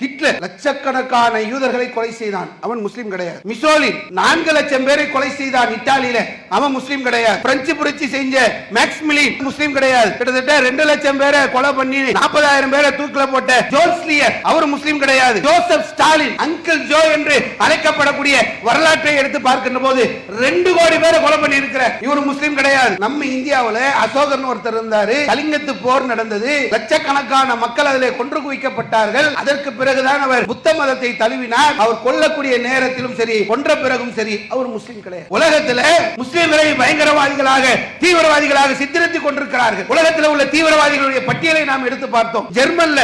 Hitler லட்சக்கணக்கான யூதர்களை கொலை செய்தான், அவன் முஸ்லீம் கிடையாது. மிசோலின் 4 லட்சம் பேரை கொலை செய்தான் இத்தாலியில, அவன் முஸ்லீம் கிடையாது. பிரெஞ்சு புரட்சி செஞ்ச மேக்ஸ்மிலின் முஸ்லீம் கிடையாது. கிட்டத்தட்ட 2 லட்சம் பேரை கொலை பண்ணி 40,000 பேரை தூக்கில போட்ட ஜோன்ஸ்லியர் அவர் முஸ்லீம் கிடையாது. ஜோசப் ஸ்டாலின் அங்கிள் ஜோ என்று அழைக்கப்படக்கூடிய வரலாற்றை எடுத்து பார்க்கின்ற போது 2 கோடி பேரை கொலை பண்ணி இருக்கிற இவர் முஸ்லீம் கிடையாது. நம்ம இந்தியாவில் அசோகர் ஒருத்தர் இருந்தாரு, கலிங்கத்து போர் நடந்தது, லட்சக்கணக்கான மக்கள் அதிலே கொன்று குவிக்கப்பட்டார்கள். அதற்கு பிறகுதான் அவர் புத்த மதத்தை தழுவினார். அவர் கொல்லக்கூடிய நேரத்திலும் சரி, கொன்ற பிறகும் சரி, அவர் முஸ்லீம் கிடையாது. உலகத்தில் முஸ்லீம்களை பயங்கரவாதிகளாக தீவிரவாதிகளாக சித்தரித்துக் கொண்டிருக்கிறார்கள். உலகத்தில் உள்ள தீவிரவாதிகளுடைய பட்டியலை நாம் எடுத்து பார்த்தோம். ஜெர்மன்ல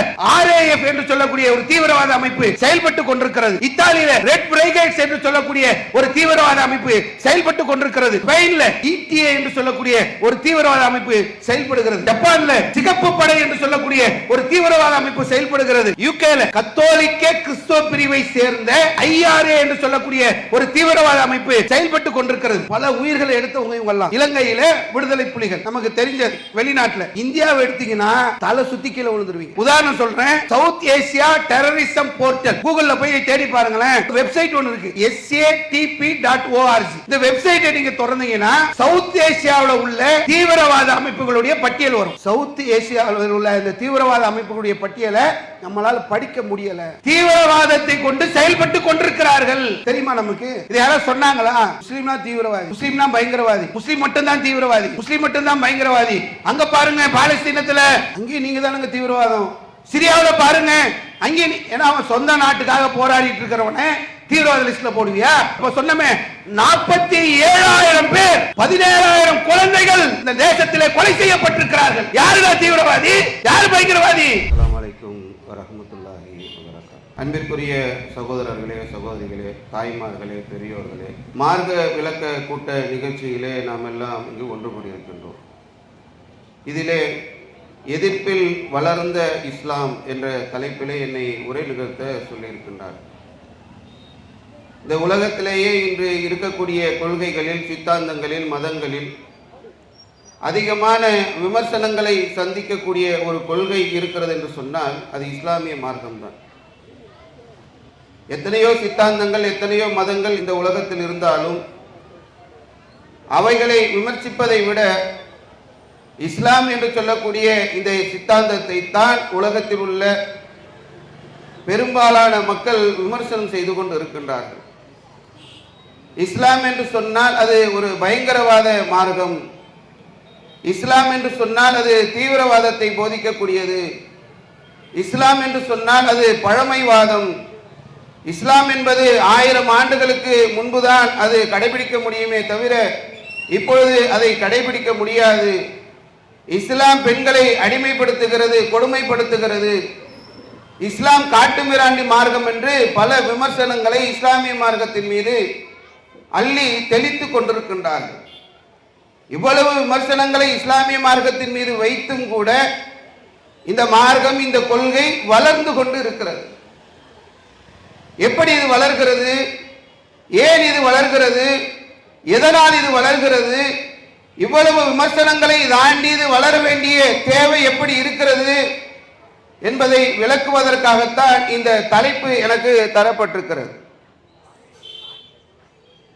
RAF என்று சொல்லக்கூடிய ஒரு தீவிரவாத அமைப்பு செயல்பட்டுக் கொண்டிருக்கிறது. இத்தாலியில ரெட் பிரிகேட்ஸ் என்று சொல்லக்கூடிய ஒரு தீவிரவாத அமைப்பு செயல்பட்டுக் கொண்டிருக்கிறது. ஸ்பெயின்ல ETA என்று சொல்லக்கூடிய ஒரு தீவிரவாத அமைப்பு செயல்படுகிறது. ஜப்பான்ல சிகப்பு படை என்று சொல்லக்கூடிய ஒரு தீவிரவாத அமைப்பு செயல்படுகிறது. யுகேல கத்தோலிக்க கிறிஸ்துவ பிரிவை சேர்ந்த IRA என்று சொல்லக்கூடிய ஒரு தீவிரவாத அமைப்பு செயல்பட்டுக் கொண்டிருக்கிறது. பல உயிர்களை எடுத்தவங்க இவங்க எல்லாம். இலங்கையில விடுதலை புலிகள் நமக்கு தெரிஞ்சது. வெளிநாட்டுல இந்தியாவை எடுத்தீங்கன்னா தலை சுத்தி கீழே விழுந்துருவீங்க. உதாரணம் சொல்றேன், சவுத் ஏசியா டெரரிசம் போர்ட்டல் கூகுள்ல போய் தேடி பாருங்களேன். வெப்சைட் ஒன்னு இருக்கு, satp.org. இந்த வெப்சைட்டை நீங்க திறந்தீங்கன்னா சவுத் ஏசியாவில் உள்ள தீவிரவாத அமைப்புகளுடைய பட்டியல் வரும். சவுத் ஏசியாவில் உள்ள இந்த தீவிரவாத அமைப்புகளுடைய பட்டியலை நம்மளால படிக்க முடியல. தீவிரவாதத்தை கொண்டு செயல்பட்டு கொண்டிருக்கிறார்கள். தெரியுமா நமக்கு? இது யாராவது சொன்னாங்களா? முஸ்லீம்னா தீவிரவாதி, முஸ்லீம்னா பயங்கரவாதி, முஸ்லீம் மட்டும் தான் தீவிரவாதி, முஸ்லீம் மட்டும் தான் பயங்கரவாதி. அங்க பாருங்க பாலஸ்தீனத்துல, அங்கே நீங்க தானுங்க தீவிரவாதம். சிரியாவில் பாருங்க, அங்கே ஏன்னா அவன் சொந்த நாட்டுக்காக போராடிட்டு இருக்கிறவன தீவிரவாத லிஸ்ட்ல போடுவியா? இப்ப சொன்னமே 47,000 பேர், 17,000 குழந்தைகள் இந்த தேசத்திலே கொலை செய்யப்பட்டிருக்கிறார்கள். யாருடா தீவிரவாதி, யாரு பயங்கரவாதி? அன்பிற்குரிய சகோதரர்களே, சகோதரிகளே, தாய்மார்களே, பெரியோர்களே, மார்க்க விளக்க கூட்ட நிகழ்ச்சியிலே நாம் எல்லாம் இங்கு ஒன்று கூடியிருக்கின்றோம். இதிலே எதிர்ப்பில் வளர்ந்த இஸ்லாம் என்ற தலைப்பிலே என்னை உரை நிகழ்த்த சொல்லியிருக்கின்றார். இந்த உலகத்திலேயே இன்று இருக்கக்கூடிய கொள்கைகளில், சித்தாந்தங்களில், மதங்களில் அதிகமான விமர்சனங்களை சந்திக்கக்கூடிய ஒரு கொள்கை இருக்கிறது என்று சொன்னால் அது இஸ்லாமிய மார்க்கம்தான். எத்தனையோ சித்தாந்தங்கள், எத்தனையோ மதங்கள் இந்த உலகத்தில் இருந்தாலும் அவைகளை விமர்சிப்பதை விட இஸ்லாம் என்று சொல்லக்கூடிய இந்த சித்தாந்தத்தை தான் உலகத்தில் உள்ள பெரும்பாலான மக்கள் விமர்சனம் செய்து கொண்டு இருக்கின்றார்கள். இஸ்லாம் என்று சொன்னால் அது ஒரு பயங்கரவாத மார்க்கம், இஸ்லாம் என்று சொன்னால் அது தீவிரவாதத்தை போதிக்கக்கூடியது, இஸ்லாம் என்று சொன்னால் அது பழமைவாதம், இஸ்லாம் என்பது 1000 ஆண்டுகளுக்கு முன்புதான் அது கடைபிடிக்க முடியுமே தவிர இப்பொழுது அதை கடைபிடிக்க முடியாது, இஸ்லாம் பெண்களை அடிமைப்படுத்துகிறது, கொடுமைப்படுத்துகிறது, இஸ்லாம் காட்டுமிராண்டி மார்க்கம் என்று பல விமர்சனங்களை இஸ்லாமிய மார்க்கத்தின் மீது அள்ளி தெளித்துக் கொண்டிருக்கின்றார்கள். இவ்வளவு விமர்சனங்களை இஸ்லாமிய மார்க்கத்தின் மீது வைத்தும் கூட இந்த மார்க்கம், இந்த கொள்கை வளர்ந்து கொண்டு இருக்கிறது. எப்படி இது வளர்கிறது, ஏன் இது வளர்கிறது, எதனால் இது வளர்கிறது, இவ்வளவு விமர்சனங்களை தாண்டி இது வளர வேண்டிய தேவை எப்படி இருக்கிறது என்பதை விளக்குவதற்காகத்தான் இந்த தலைப்பு எனக்கு தரப்பட்டிருக்கிறது.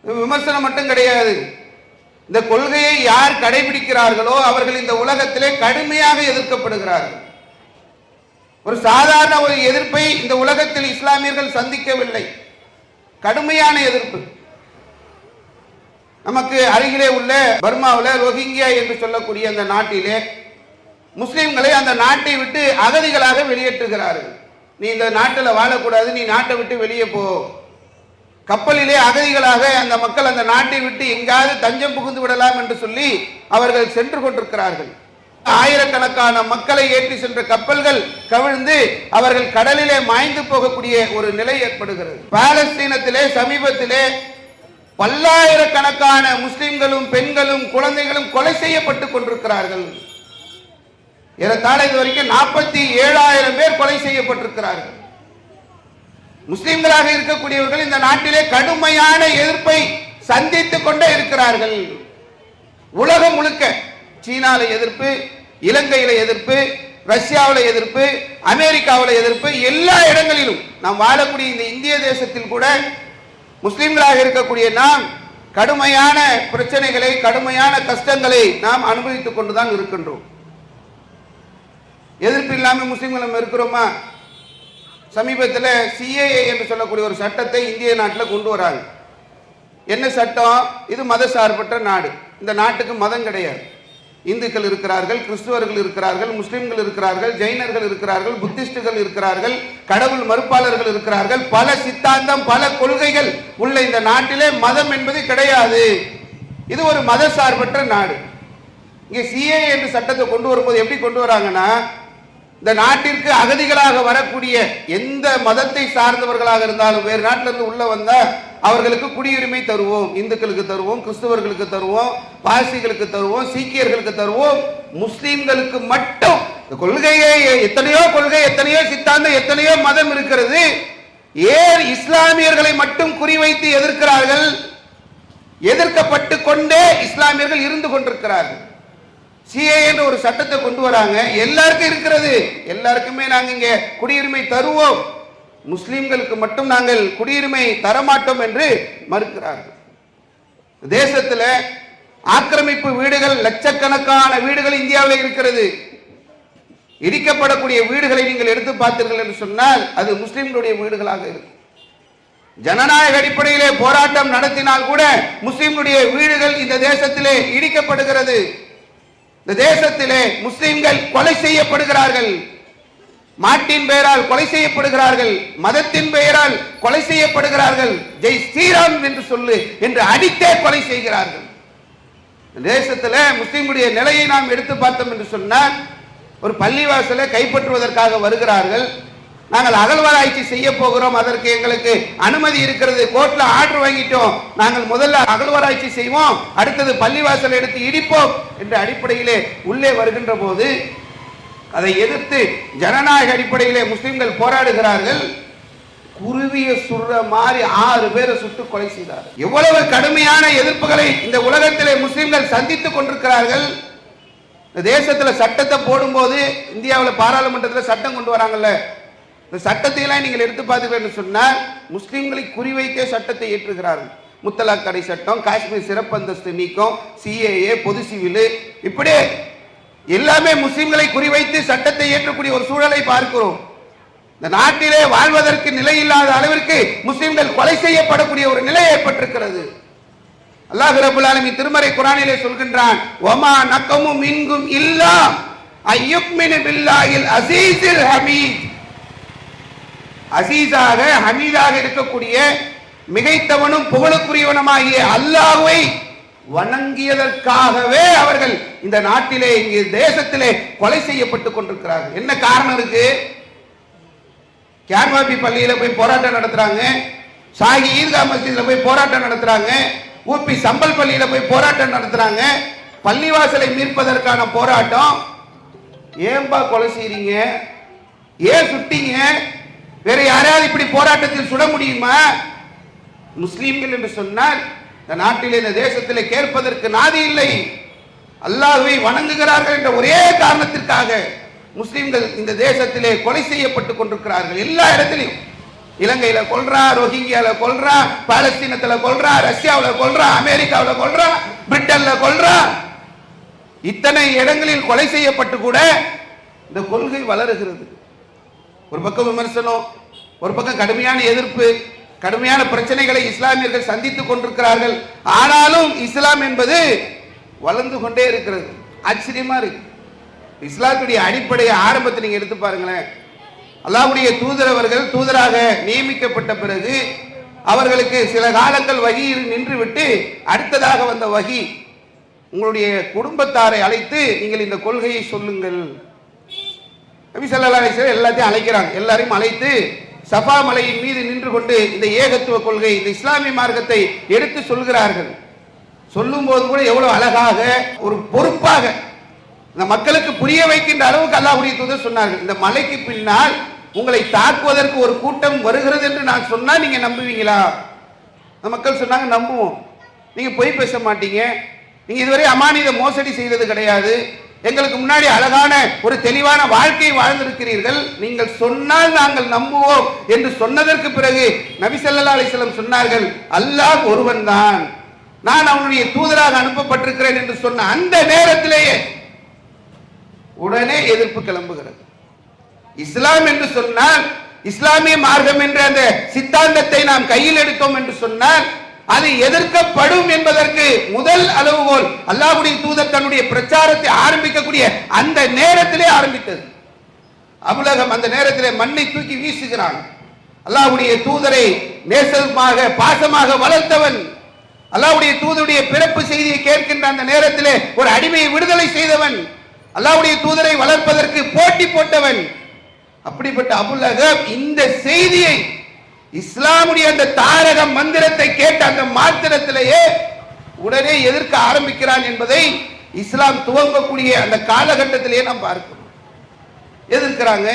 விமர்சனம் மட்டும் கிடையாது, இந்த கொள்கையை யார் கடைபிடிக்கிறார்களோ அவர்கள் இந்த உலகத்திலே கடுமையாக எதிர்க்கப்படுகிறார்கள். ஒரு சாதாரண ஒரு எதிர்ப்பை இந்த உலகத்தில் இஸ்லாமியர்கள் சந்திக்கவில்லை, கடுமையான எதிர்ப்பு. நமக்கு அருகிலே உள்ள பர்மாவில் ரோஹிங்கியா என்று சொல்லக்கூடிய அந்த நாட்டிலே முஸ்லிம்களை அந்த நாட்டை விட்டு அகதிகளாக வெளியேற்றுகிறார்கள். நீ இந்த நாட்டில் வாழக்கூடாது, நீ நாட்டை விட்டு வெளியே போ. கப்பலிலே அகதிகளாக அந்த மக்கள் அந்த நாட்டை விட்டு எங்காவது தஞ்சம் புகுந்து விடலாம் என்று சொல்லி அவர்கள் சென்று கொண்டிருக்கிறார்கள். ஆயிரக்கணக்கான மக்களை ஏற்றி சென்ற கப்பல்கள் கவிழ்ந்து அவர்கள் கடலிலே மாய்ந்து போகக்கூடிய ஒரு நிலை ஏற்படுகிறது. பாலஸ்தீனத்திலே சமீபத்திலே பல்லாயிரக்கணக்கான முஸ்லிம்களும் பெண்களும் குழந்தைகளும் கொலை செய்யப்பட்டுக் கொண்டிருக்கிறார்கள். ஏறத்தாழ இதுவரைக்கும் 47,000 பேர் கொலை செய்யப்பட்டிருக்கிறார்கள். முஸ்லிம்களாக இருக்கக்கூடியவர்கள் இந்த நாட்டிலே கடுமையான எதிர்ப்பை சந்தித்துக் கொண்டே இருக்கிறார்கள். உலகம் முழுக்க சீனால எதிர்ப்பு, இலங்கையில எதிர்ப்பு, ரஷ்யாவில் எதிர்ப்பு, அமெரிக்காவில் எதிர்ப்பு, எல்லா இடங்களிலும் நாம் வாழக்கூடிய இந்த இந்திய தேசத்தில் கூட முஸ்லிம்களாக இருக்கக்கூடிய நாம் கடுமையான பிரச்சனைகளை, கடுமையான கஷ்டங்களை நாம் அனுபவித்துக் கொண்டுதான் இருக்கின்றோம். எதிர்ப்பு இல்லாமல் முஸ்லிம்கள் நம்ம இருக்கிறோமா? சமீபத்தில் சிஏஏ என்று சொல்லக்கூடிய ஒரு சட்டத்தை இந்திய நாட்டில் கொண்டு வராங்க. என்ன சட்டம்? இது மத சார்பற்ற நாடு. இந்த நாட்டுக்கு மதம் கிடையாது. இந்துக்கள் இருக்கிறார்கள், கிறிஸ்துவர்கள் இருக்கிறார்கள், முஸ்லிம்கள் இருக்கிறார்கள், ஜெயினர்கள் இருக்கிறார்கள், புத்திஸ்டுகள் இருக்கிறார்கள், கடவுள் மறுப்பாளர்கள் இருக்கிறார்கள். பல சித்தாந்தம், பல கொள்கைகள் உள்ள இந்த நாட்டிலே மதம் என்பது கிடையாது. இது ஒரு மத சார்பற்ற நாடு. இங்கே சிஏ என்று சட்டத்தை கொண்டு வரும்போது எப்படி கொண்டு வராங்கன்னா, இந்த நாட்டிற்கு அகதிகளாக வரக்கூடிய எந்த மதத்தை சார்ந்தவர்களாக இருந்தாலும் வேறு நாட்டிலிருந்து உள்ள வந்தா அவர்களுக்கு குடியுரிமை தருவோம். இந்துக்களுக்கு தருவோம், கிறிஸ்தவர்களுக்கு தருவோம், பாரசீகளுக்கு தருவோம், சீக்கியர்களுக்கு தருவோம். முஸ்லிம்களுக்கு மட்டும் கொள்கையே எத்தனையோ கொள்கை, எத்தனையோ சித்தாந்தம், எத்தனையோ மதம் இருக்கிறது. ஏன் இஸ்லாமியர்களை மட்டும் குறிவைத்து எதிர்க்கிறார்கள்? எதிர்க்கப்பட்டு கொண்டே இஸ்லாமியர்கள் இருந்து கொண்டிருக்கிறார்கள். சிஏ என்ற ஒரு சட்டத்தை கொண்டு வராங்க. எல்லாருக்கும் இருக்கிறது, எல்லாருக்குமே நாங்கள் இங்கே குடியுரிமை தருவோம், முஸ்லிம்களுக்கு மட்டும் நாங்கள் குடியுரிமை தரமாட்டோம் என்று மறுக்கிறார்கள். தேசத்தில் ஆக்கிரமிப்பு வீடுகள், லட்சக்கணக்கான வீடுகள் இந்தியாவில் இருக்கிறது. இடிக்கப்படக்கூடிய வீடுகளை நீங்கள் எடுத்து பார்த்தீர்கள் என்று சொன்னால் அது முஸ்லிம்களுடைய வீடுகளாக இருக்கும். ஜனநாயக அடிப்படையிலே போராட்டம் நடத்தினால் கூட முஸ்லிம்களுடைய வீடுகள் இந்த தேசத்திலே இடிக்கப்படுகிறது. இந்த தேசத்திலே முஸ்லிம்கள் கொலை செய்யப்படுகிறார்கள். மாட்டின் பெயரால் கொலை செய்யப்படுகிறார்கள், மதத்தின் பெயரால் கொலை செய்யப்படுகிறார்கள். ஜெய் ஸ்ரீராம் என்று சொல்லு என்று அடித்தே கொலை செய்கிறார்கள். தேசத்தில் முஸ்லிம்களுடைய நிலையை நாம் எடுத்து பார்த்தோம் என்று சொன்னால், ஒரு பள்ளிவாசலை கைப்பற்றுவதற்காக வருகிறார்கள். நாங்கள் அகழ்வாராய்ச்சி செய்ய போகிறோம், அதற்கு எங்களுக்கு அனுமதி இருக்கிறது, கோர்ட்ல ஆர்டர் வாங்கிட்டோம், நாங்கள் முதல்ல அகழ்வாராய்ச்சி செய்வோம், அடுத்தது பள்ளிவாசல் எடுத்து இடிப்போம் என்ற அடிப்படையிலே உள்ளே வருகின்ற போது அதை எதிர்த்து ஜனநாயக அடிப்படையிலே முஸ்லிம்கள் போராடுகிறார்கள். குருவிய சுடுற மாதிரி 6 பேரை சுட்டு கொலை செய்தார். எவ்வளவு கடுமையான எதிர்ப்புகளை இந்த உலகத்திலே முஸ்லிம்கள் சந்தித்துக் கொண்டிருக்கிறார்கள். இந்த தேசத்தில் சட்டத்தை போடும்போது, இந்தியாவில் பாராளுமன்றத்தில் சட்டம் கொண்டு வராங்கல்ல, இந்த சட்டத்தை எல்லாம் நீங்கள் எடுத்து பார்த்தீர்கள் சொன்னால் முஸ்லிம்களை குறிவைத்தே சட்டத்தை ஏற்றுகிறார்கள். முத்தலாக் தடை சட்டம், காஷ்மீர் சிறப்பு அந்தஸ்து நீக்கம், சிஏஏ, பொது சிவில், இப்படி எல்லாமே முஸ்லிம்களை குறிவைத்து சட்டத்தை ஏற்றக்கூடிய ஒரு சூழலை பார்க்கிறோம். இந்த நாட்டிலே வாழ்வதற்கு நிலை இல்லாத அளவிற்கு முஸ்லிம்கள் கொலை செய்யப்படக்கூடிய ஒரு நிலை ஏற்பட்டிருக்கிறது. அல்லாஹ் ரப்பல் ஆலமீன் திருமறை குர்ஆனிலே சொல்கின்றான், வமா நக்கமு மின்கும் இல்லா அய்யுக்மினு பில்லாஹில் அஸீஸில் ஹமீத். அசீஸாக ஹமீதாக இருக்கக்கூடிய மிகைத்தவனும் புகழுக்குரியவனுமாகிய அல்லாஹ்வை வணங்கியதற்காகவே அவர்கள் இந்த நாட்டிலே, இங்கு தேசத்திலே கொலை செய்யப்பட்டுக் கொண்டிருக்கிறார்கள். என்ன காரணம் இருக்கு? கியான்வாபி பள்ளியில போய் போராட்டம் நடத்துறாங்க, ஷாஹி ஈத்கா மஸ்ஜித்ல போய் போராட்டம் நடத்துறாங்க, ஊபி சம்பல் பள்ளியில போய் போராட்டம் நடத்துறாங்க. பள்ளிவாசலை மீட்பதற்கான போராட்டம். ஏன்பா கொலை செய்றீங்க? ஏன் சுட்டீங்க? வேற யாராவது இப்படி போராட்டத்தில் சுட முடியுமா? முஸ்லீம்கள் என்று சொன்னால் இந்த நாட்டிலே, இந்த தேசத்திலே கேட்பதற்கு நாதி இல்லை. அல்லாஹ்வை வணங்குகிறார்கள் என்ற ஒரே காரணத்திற்காக முஸ்லிம்கள் இந்த தேசத்திலே கொலை செய்யப்பட்டுக் கொண்டிருக்கிறார்கள். எல்லா இடத்திலையும், இலங்கையில கொல்றா, ரோஹிங்கியால கொல்றா, பாலஸ்தீனத்துல கொல்றா, ரஷ்யாவில் கொல்றா, அமெரிக்காவில் கொல்றா, பிரிட்டன்ல கொல்றா. இத்தனை இடங்களில் கொலை செய்யப்பட்டு கூட இந்த கொள்கை வளருகிறது. ஒரு பக்கம் விமர்சனம், ஒரு பக்கம் கடுமையான எதிர்ப்பு, கடுமையான பிரச்சனைகளை இஸ்லாமியர்கள் சந்தித்துக் கொண்டிருக்கிறார்கள். ஆனாலும் இஸ்லாம் என்பது வளர்ந்து கொண்டே இருக்கிறது. ஆச்சரியமா இருக்கு. இஸ்லாத்துடைய அடிப்படை ஆரம்பத்தை நீங்க எடுத்து பாருங்களேன். அல்லாஹ்வுடைய தூதரவர்கள் தூதராக நியமிக்கப்பட்ட பிறகு அவர்களுக்கு சில காலங்கள் வகி நின்று விட்டு அடுத்ததாக வந்த வகி, உங்களுடைய குடும்பத்தாரை அழைத்து நீங்கள் இந்த கொள்கையை சொல்லுங்கள். நபி ஸல்லல்லாஹு அலைஹி வஸல்லம் எல்லாத்தையும் அழைக்கிறாங்க. எல்லாரையும் அழைத்து சஃபா மலையின் மீது நின்று கொண்டு இந்த ஏகத்துவ கொள்கை, இந்த இஸ்லாமிய மார்க்கத்தை எடுத்து சொல்கிறார்கள். சொல்லும் போது கூட எவ்வளவு அழகாக, ஒரு பொறுப்பாக இந்த மக்களுக்கு புரிய வைக்கின்ற அளவுக்கு அல்லாஹ்வுடைய தூதர் சொன்னார்கள். இந்த மலைக்கு பின்னால் உங்களை தாக்குவதற்கு ஒரு கூட்டம் வருகிறது என்று நான் சொன்னா நீங்க நம்புவீங்களா? அந்த மக்கள் சொன்னாங்க, நம்புவோம். நீங்க பொய் பேச மாட்டீங்க, நீங்க இதுவரை அமானித மோசடி செய்தது கிடையாது, எங்களுக்கு முன்னாடி அழகான ஒரு தெளிவான வாழ்க்கையை வாழ்ந்திருக்கிறீர்கள், நீங்கள் சொன்னால் நாங்கள் நம்புவோம் என்று சொன்னதற்கு பிறகு நபி ஸல்லல்லாஹு அலைஹி வஸல்லம் சொன்னார்கள், அல்லாஹ் ஒருவன் தான், நான் அவனுடைய தூதராக அனுப்பப்பட்டிருக்கிறேன் என்று சொன்ன அந்த நேரத்திலேயே உடனே எதிர்ப்பு கிளம்புகிறது. இஸ்லாம் என்று சொன்னால், இஸ்லாமிய மார்க்கம் என்ற அந்த சித்தாந்தத்தை நாம் கையில் எடுத்தோம் என்று சொன்னால் அது எதிர்க்கப்படும் என்பதற்கு முதல் அளவுகோல் அல்லாஹ்வுடைய தூதர் தன்னுடைய பிரச்சாரத்தை ஆரம்பிக்கக்கூடிய அந்த நேரத்திலே ஆரம்பித்தது. அபூலஹப் அந்த நேரத்திலே மண்ணை தூக்கி வீசுகிறான். அல்லாஹ்வுடைய தூதரை நேசமாக பாசமாக வளர்த்தவன், அல்லாஹ்வுடைய தூதருடைய பிறப்பு செய்தியை கேட்கின்ற அந்த நேரத்திலே ஒரு அடிமையை விடுதலை செய்தவன், அல்லாஹ்வுடைய தூதரை வளர்ப்பதற்கு போட்டி போட்டவன். அப்படிப்பட்ட அபூலஹப் இந்த செய்தியை, இஸ்லாமுடைய அந்த தாரக மந்திரத்தை கேட்ட அந்த மாத்திரத்திலேயே உடனே எதிர்க்க ஆரம்பிக்கிறான் என்பதை இஸ்லாம் துவங்கக்கூடிய அந்த காலகட்டத்திலேயே நாம் பார்க்கிறோம். எதிர்க்கிறாங்க,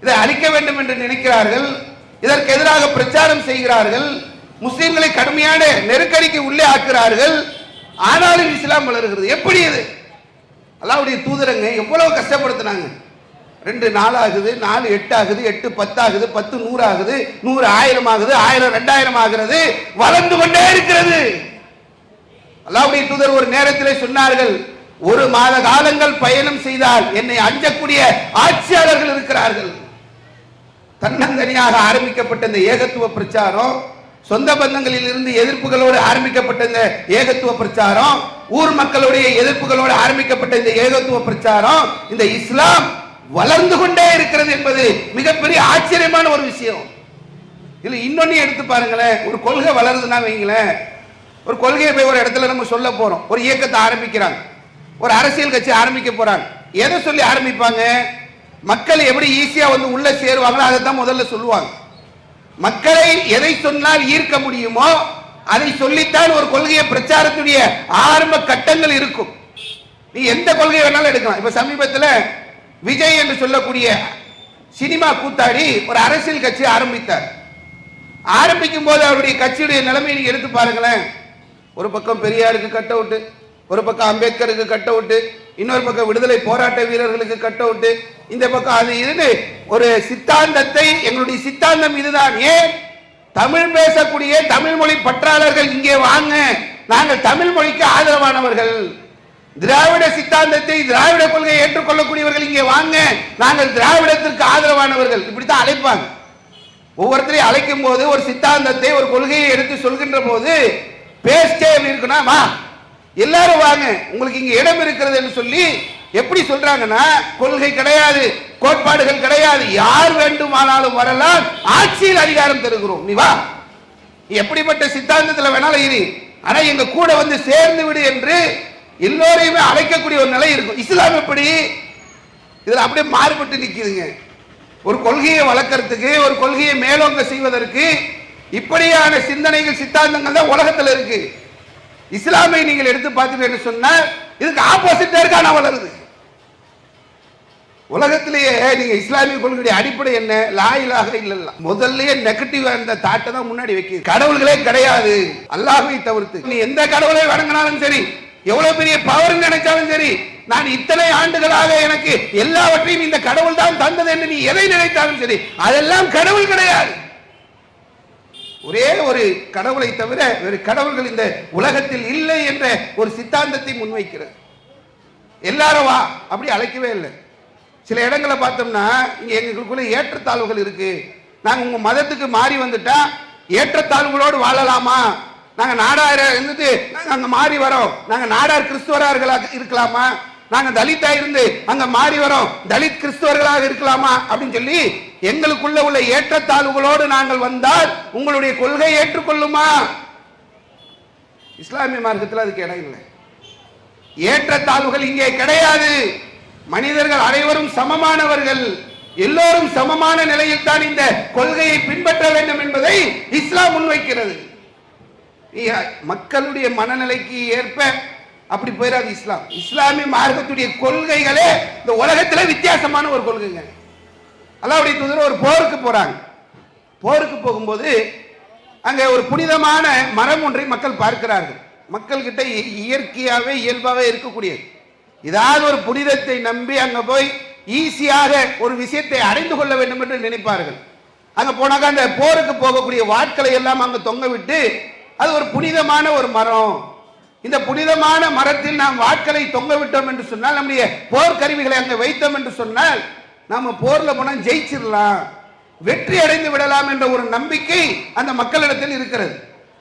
இதை அழிக்க வேண்டும் என்று நினைக்கிறார்கள், இதற்கு எதிராக பிரச்சாரம் செய்கிறார்கள், முஸ்லிம்களை கடுமையான நெருக்கடிக்கு உள்ளே ஆக்குகிறார்கள். ஆனாலும் இஸ்லாம் வளர்கிறது. எப்படி இது? அல்லாஹ்வுடைய தூதரங்க எவ்வளவு கஷ்டப்படுத்தினாங்க. 2 4 ஆகுது, 4 8 ஆகுது, 8 10 ஆகுது, 10 100 ஆகுது, 100 1000 ஆகுது, 1000 2000 ஆகிறது, வளர்ந்து கொண்டே இருக்கிறது. அல்லாஹ்வுடைய தூதர் ஒரு நேரத்திலே சொன்னார்கள், 1 மாத காலங்கள் பயணம் செய்தால் என்னை அஞ்சக்கூடிய ஆட்சியாளர்கள் இருக்கிறார்கள். தன்னந்தனியாக ஆரம்பிக்கப்பட்ட இந்த ஏகத்துவ பிரச்சாரம், சொந்த பந்தங்களில் இருந்து எதிர்ப்புகளோடு ஆரம்பிக்கப்பட்ட இந்த ஏகத்துவ பிரச்சாரம், ஊர் மக்களுடைய எதிர்ப்புகளோடு ஆரம்பிக்கப்பட்ட இந்த ஏகத்துவ பிரச்சாரம், இந்த இஸ்லாம் வளர்ந்து கொண்டே இருக்கிறது என்பது மிகப்பெரிய ஆச்சரியமான ஒரு விஷயம். இதுல இன்னொன்னு எடுத்து பாருங்களேன். ஒரு கொள்கை வளருதுன்னா வைங்களேன், ஒரு கொள்கையை போய் ஒரு இடத்துல நம்ம சொல்ல போறோம், ஒரு இயக்கத்தை ஆரம்பிக்கிறாங்க, ஒரு அரசியல் கட்சி ஆரம்பிக்க போறாங்க. எதை சொல்லி ஆரம்பிப்பாங்க? மக்கள் எப்படி ஈஸியா வந்து உள்ள சேருவாங்களோ அதை தான் முதல்ல சொல்லுவாங்க. மக்களை எதை சொன்னால் ஈர்க்க முடியுமோ அதை சொல்லித்தான் ஒரு கொள்கையை பிரச்சாரத்துடைய ஆரம்ப கட்டங்கள் இருக்கும். நீ எந்த கொள்கை வேணாலும் எடுக்கலாம். இப்ப சமீபத்தில் விஜய் என்று சொல்லக்கூடிய சினிமா கூத்தாடி ஒரு அரசியல் கட்சி ஆரம்பித்தார். ஆரம்பிக்கும் போது அவருடைய கட்சியுடைய நிலைமையை நீங்க எடுத்து பாருங்களேன். ஒரு பக்கம் பெரியாருக்கு கட் அவுட், ஒரு பக்கம் அம்பேத்கருக்கு கட் அவுட், இன்னொரு பக்கம் விடுதலை போராட்ட வீரர்களுக்கு கட் அவுட், இந்த பக்கம் அது இது ஒரு சித்தாந்தத்தை, எங்களுடைய சித்தாந்தம் இதுதான். ஏன் தமிழ் பேசக்கூடிய தமிழ் மொழி பற்றாளர்கள் இங்கே வாங்க, நாங்கள் தமிழ் மொழிக்கு ஆதரவானவர்கள், திராவிட சித்தாந்தத்தை திராவிட கொள்கையை ஏற்றுக்கொள்ளக்கூடியவர்கள் இங்கே வாங்க, நாங்கள் திராவிடத்திற்கு ஆதரவானவர்கள், இப்படித்தான் அழைப்பாங்க. ஒவ்வொருத்தரையும் அழைக்கும் போது ஒரு சித்தாந்தத்தை ஒரு கொள்கையை எடுத்து சொல்கின்ற போது பேஸ்டே இருக்குன்னா வா எல்லாரும் வாங்க, உங்களுக்கு இங்க இடம் இருக்கிறது என்று சொல்லி எப்படி சொல்றாங்கன்னா, கொள்கை கிடையாது, கோட்பாடுகள் கிடையாது, யார் வேண்டுமானாலும் வரலாம், ஆட்சியில் அதிகாரம் தருகிறோம், நீ வா, எப்படிப்பட்ட சித்தாந்தத்தில் வேணாலும் இரு, ஆனா எங்க கூட வந்து சேர்ந்து விடு என்று எல்லோரையுமே அழைக்கக்கூடிய ஒரு நிலை இருக்கும். இஸ்லாம் எப்படி இதுல அப்படியே மாறுபட்டு நிக்குதுங்க. ஒரு கொள்கையை வளர்க்கறதுக்கு, ஒரு கொள்கையை மேலோங்க செய்வதற்கு இப்படியான சிந்தனைகள் சித்தாந்தங்கள் தான் உலகத்தில் இருக்கு. இஸ்லாமை நீங்கள் எடுத்து பார்த்தீங்கன்னு சொன்னா இதுக்கு ஆப்போசிட்டா இருக்கா வளருது. உலகத்திலேயே நீங்க இஸ்லாமிய கொள்கையுடைய அடிப்படை என்ன? லா இலாஹ இல்லல்லாஹ். முதல்லயே நெகட்டிவ் அந்த தாட்டை தான் முன்னாடி வைக்குது. கடவுள்களே கிடையாது அல்லாஹ்வை தவிர்த்து. நீ எந்த கடவுளை வணங்கினாலும் சரி, எவ்வளவு பெரிய பவர் நினைச்சாலும் சரி, நான் இத்தனை ஆண்டுகளாக எனக்கு எல்லாவற்றையும் இந்த கடவுள் தான் தந்தது என்று நீ எதை நினைத்தாலும் சரி, அதெல்லாம் கடவுள் கிடையாது. ஒரே ஒரு கடவுளை தவிர வேறு கடவுள்கள் இந்த உலகத்தில் இல்லை என்ற ஒரு சித்தாந்தத்தை முன்வைக்கிறது. எல்லாரும் வா அப்படி அழைக்கவே இல்லை. சில இடங்களை பார்த்தோம்னா இங்க எங்களுக்குள்ள ஏற்றத்தாழ்வுகள் இருக்கு, நாங்க உங்க மதத்துக்கு மாறி வந்துட்டா ஏற்றத்தாழ்வுகளோடு வாழலாமா, நாங்க நாடார இருந்துட்டு நாங்க அங்க மாறி வரோம், நாங்க நாடார் கிறிஸ்துவர்களாக இருக்கலாமா, நாங்க தலித்தா இருந்து அங்க மாறி வரோம், தலித் கிறிஸ்துவர்களாக இருக்கலாமா அப்படின்னு சொல்லி எங்களுக்குள்ள உள்ள ஏற்றத்தாழ்வுகளோடு நாங்கள் வந்தால் உங்களுடைய கொள்கை ஏற்றுக்கொள்ளுமா? இஸ்லாமிய மார்க்கத்தில் அதுக்கு இடம் இல்லை. ஏற்றத்தாழ்வுகள் இங்கே கிடையாது. மனிதர்கள் அனைவரும் சமமானவர்கள், எல்லோரும் சமமான நிலையில் தான் இந்த கொள்கையை பின்பற்ற வேண்டும் என்பதை இஸ்லாம் முன்வைக்கிறது. மக்களுடைய மனநிலைக்கு ஏற்ப அப்படி போயிடாது இஸ்லாம். இஸ்லாமிய மார்க்கத்துடைய கொள்கைகளே இந்த உலகத்தில் வித்தியாசமான ஒரு கொள்கைங்க. அல்லாஹ்வுடைய தூதர் ஒரு போருக்கு போறாங்க. போருக்கு போகும்போது அங்க ஒரு புனிதமான மரம் ஒன்றை மக்கள் பார்க்கிறார்கள். மக்கள் கிட்ட இயற்கையாவே இயல்பாவே இருக்கக்கூடியது. ஏதாவது ஒரு புனிதத்தை நம்பி அங்க போய் ஈஸியாக ஒரு விஷயத்தை அடைந்து கொள்ள வேண்டும் என்று நினைப்பார்கள். அங்க போனாக்கா அந்த போருக்கு போகக்கூடிய வாட்களை எல்லாம் அங்க தொங்க விட்டு அது ஒரு புனிதமான ஒரு மரம், இந்த புனிதமான மரத்தில் நாம் வாட்களை தொங்க விட்டோம் என்று சொன்னால், நம்முடைய போர் கருவிகளை அங்க வைத்தோம் என்று சொன்னால் நாம போர்ல போனா ஜெயிச்சிடலாம், வெற்றி அடைந்து விடலாம் என்ற ஒரு நம்பிக்கை அந்த மக்களிடத்தில் இருக்கிறது.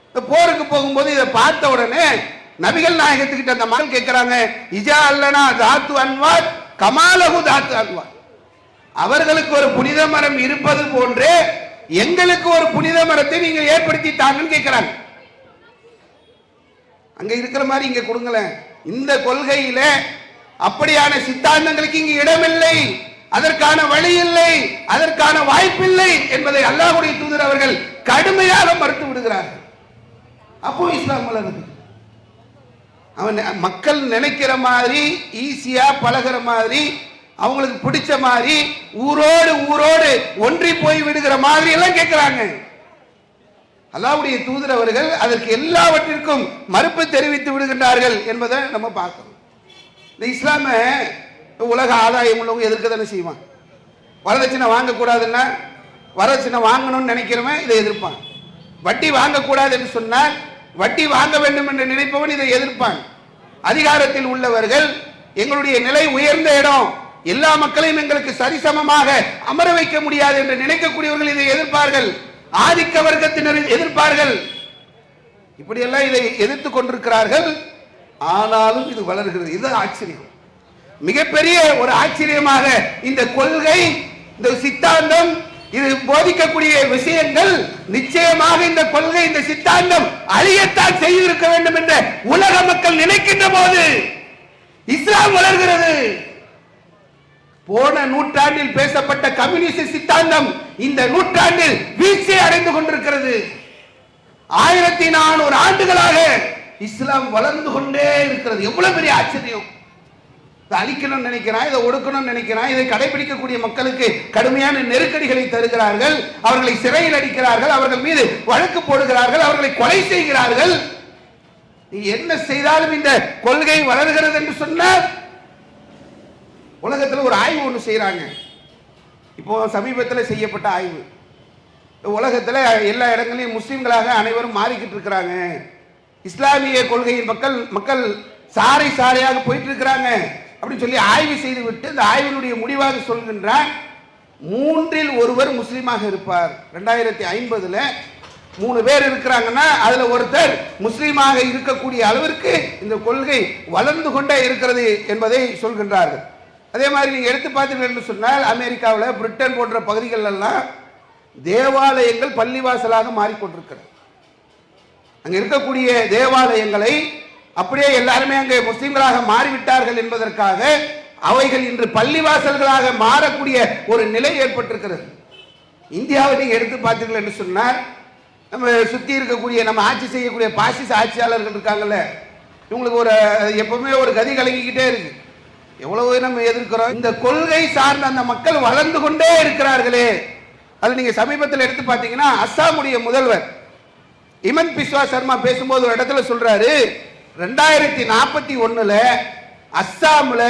இந்த போருக்கு போகும்போது இதை பார்த்த உடனே நபிகள் நாயகத்துக்கிட்ட அந்த மக்கள் கேட்கிறாங்க, இஜா அல்லனா தாத்து அன்வார் கமாலகு தாத்து அன்வார், அவர்களுக்கு ஒரு புனித மரம் இருப்பது போன்றே எங்களுக்கு ஒரு புனித மரத்தை நீங்க ஏற்படுத்தி தாங்கன்னு கேட்கிறாங்க. அங்க இருக்கிற மாதிரி இங்க கொடுங்களேன். இந்த கொள்கையில அப்படியான சித்தாந்தங்களுக்கு இங்கு இடமில்லை, அதற்கான வழி இல்லை, அதற்கான வாய்ப்பில்லை என்பதை அல்லாஹ்வுடைய தூதர் அவர்கள் கடுமையாக மறுத்து விடுகிறார்கள். அப்போ இஸ்லாம் வளருது. அவன் மக்கள் நினைக்கிற மாதிரி ஈஸியா பழகிற மாதிரி, அவங்களுக்கு பிடிச்ச மாதிரி, ஊரோடு ஒன்றி போய் விடுகிற மாதிரி எல்லாம் கேட்கிறாங்க. அல்லாஹ்வுடைய தூதர் அவர்கள் அதற்கு எல்லாவற்றிற்கும் மறுப்பு தெரிவித்து விடுகின்றார்கள் என்பதை நம்ம பார்க்கணும். இந்த இஸ்லாம உலக ஆதாயம் உள்ளவங்க எதிர்க்க தானே செய்வான். வரதட்சணை வாங்கக்கூடாதுன்னா, வரதட்சணை வாங்கணும்னு நினைக்கிறவன் இதை எதிர்ப்பான். வட்டி வாங்கக்கூடாது என்று சொன்னால் வட்டி வாங்க வேண்டும் என்று நினைப்பவன் இதை எதிர்ப்பான். அதிகாரத்தில் உள்ளவர்கள் எங்களுடைய நிலை உயர்ந்த இடம், எல்லா மக்களையும் எங்களுக்கு சரிசமமாக அமர வைக்க முடியாது என்று நினைக்கக்கூடியவர்கள் இதை எதிர்ப்பார்கள். ஆதிக்க வர்க்கத்தினர் எதிர்ப்பார்கள். இப்படியெல்லாம் இதை எதிர்த்து கொண்டிருக்கிறார்கள். ஆனாலும் இது வளர்கிறது. இது ஆச்சரியம், மிகப்பெரிய ஒரு ஆச்சரியமாக இந்த கொள்கை, இந்த சித்தாந்தம், இது போதிக்கக்கூடிய விஷயங்கள் நிச்சயமாக இந்த கொள்கை, இந்த சித்தாந்தம் அழியத்தான் செய்திருக்க வேண்டும் என்ற உலக மக்கள் நினைக்கின்ற போது இஸ்லாம் வளர்கிறது. போன நூற்றாண்டில் பேசப்பட்ட கம்யூனிஸ்ட் சித்தாந்தம் இந்த நூற்றாண்டில் வீழ்ச்சி அடைந்து கொண்டிருக்கிறது. 1400 ஆண்டுகளாக இஸ்லாம் வளர்ந்து கொண்டே இருக்கிறது. எவ்வளவு பெரிய ஆச்சரியம்! இதை அழிக்கணும்னு நினைக்கிறான், இதை ஒடுக்கணும்னு நினைக்கிறான், இதை கடைபிடிக்கக்கூடிய மக்களுக்கு கடுமையான நெருக்கடிகளை தருகிறார்கள், அவர்களை சிறையில் அடிக்கிறார்கள், அவர்கள் மீது வழக்கு போடுகிறார்கள், அவர்களை கொலை செய்கிறார்கள். நீ என்ன செய்தாலும் இந்த கொள்கை வளர்கிறது என்று சொன்னால், உலகத்தில் ஒரு ஆய்வு ஒன்று செய்யறாங்க. இப்போ சமீபத்தில் செய்யப்பட்ட ஆய்வு, உலகத்தில் எல்லா இடங்களையும் முஸ்லிம்களாக அனைவரும் மாறிக்கிட்டு இருக்கிறாங்க, இஸ்லாமிய கொள்கையின் மக்கள் சாரை சாரையாக போயிட்டு இருக்கிறாங்க அப்படின்னு சொல்லி ஆய்வு செய்து விட்டு இந்த ஆய்வினுடைய முடிவாக சொல்கின்றார், 3 ஒருவர் முஸ்லீமாக இருப்பார். 2050 3 பேர் இருக்கிறாங்கன்னா அதுல ஒருத்தர் முஸ்லீமாக இருக்கக்கூடிய அளவிற்கு இந்த கொள்கை வளர்ந்து கொண்டே இருக்கிறது என்பதை சொல்கின்றார்கள். அதே மாதிரி நீங்க எடுத்து பார்த்தீங்கன்னு சொன்னால், அமெரிக்காவில், பிரிட்டன் போன்ற பகுதிகள் எல்லாம் தேவாலயங்கள் பள்ளிவாசலாக மாறிக்கொண்டிருக்கிறது. அங்க இருக்கக்கூடிய தேவாலயங்களை அப்படியே எல்லாருமே அங்கே முஸ்லிம்களாக மாறிவிட்டார்கள் என்பதற்காக அவைகள் இன்று பள்ளிவாசல்களாக மாறக்கூடிய ஒரு நிலை ஏற்பட்டிருக்கிறது. இந்தியாவை நீங்க எடுத்து பார்த்தீர்கள் என்று சொன்னால், நம்ம சுத்தி இருக்கக்கூடிய நம்ம ஆட்சி செய்யக்கூடிய பாசிச ஆட்சியாளர்கள் இருக்காங்கல்ல, இவங்களுக்கு ஒரு எப்பவுமே ஒரு கதி கலங்கிக்கிட்டே இருக்கு. எவ்வளவு நம்ம எதிர்க்கிறோம், இந்த கொள்கை சார்ந்த அந்த மக்கள் வளர்ந்து கொண்டே இருக்கிறார்களே. அது நீங்க சமீபத்தில் எடுத்து பார்த்தீங்கன்னா, அஸ்ஸாமுடைய முதல்வர் இமன் பிஸ்வா சர்மா பேசும்போது ஒரு இடத்துல சொல்றாரு, 2041 அஸ்ஸாம்ல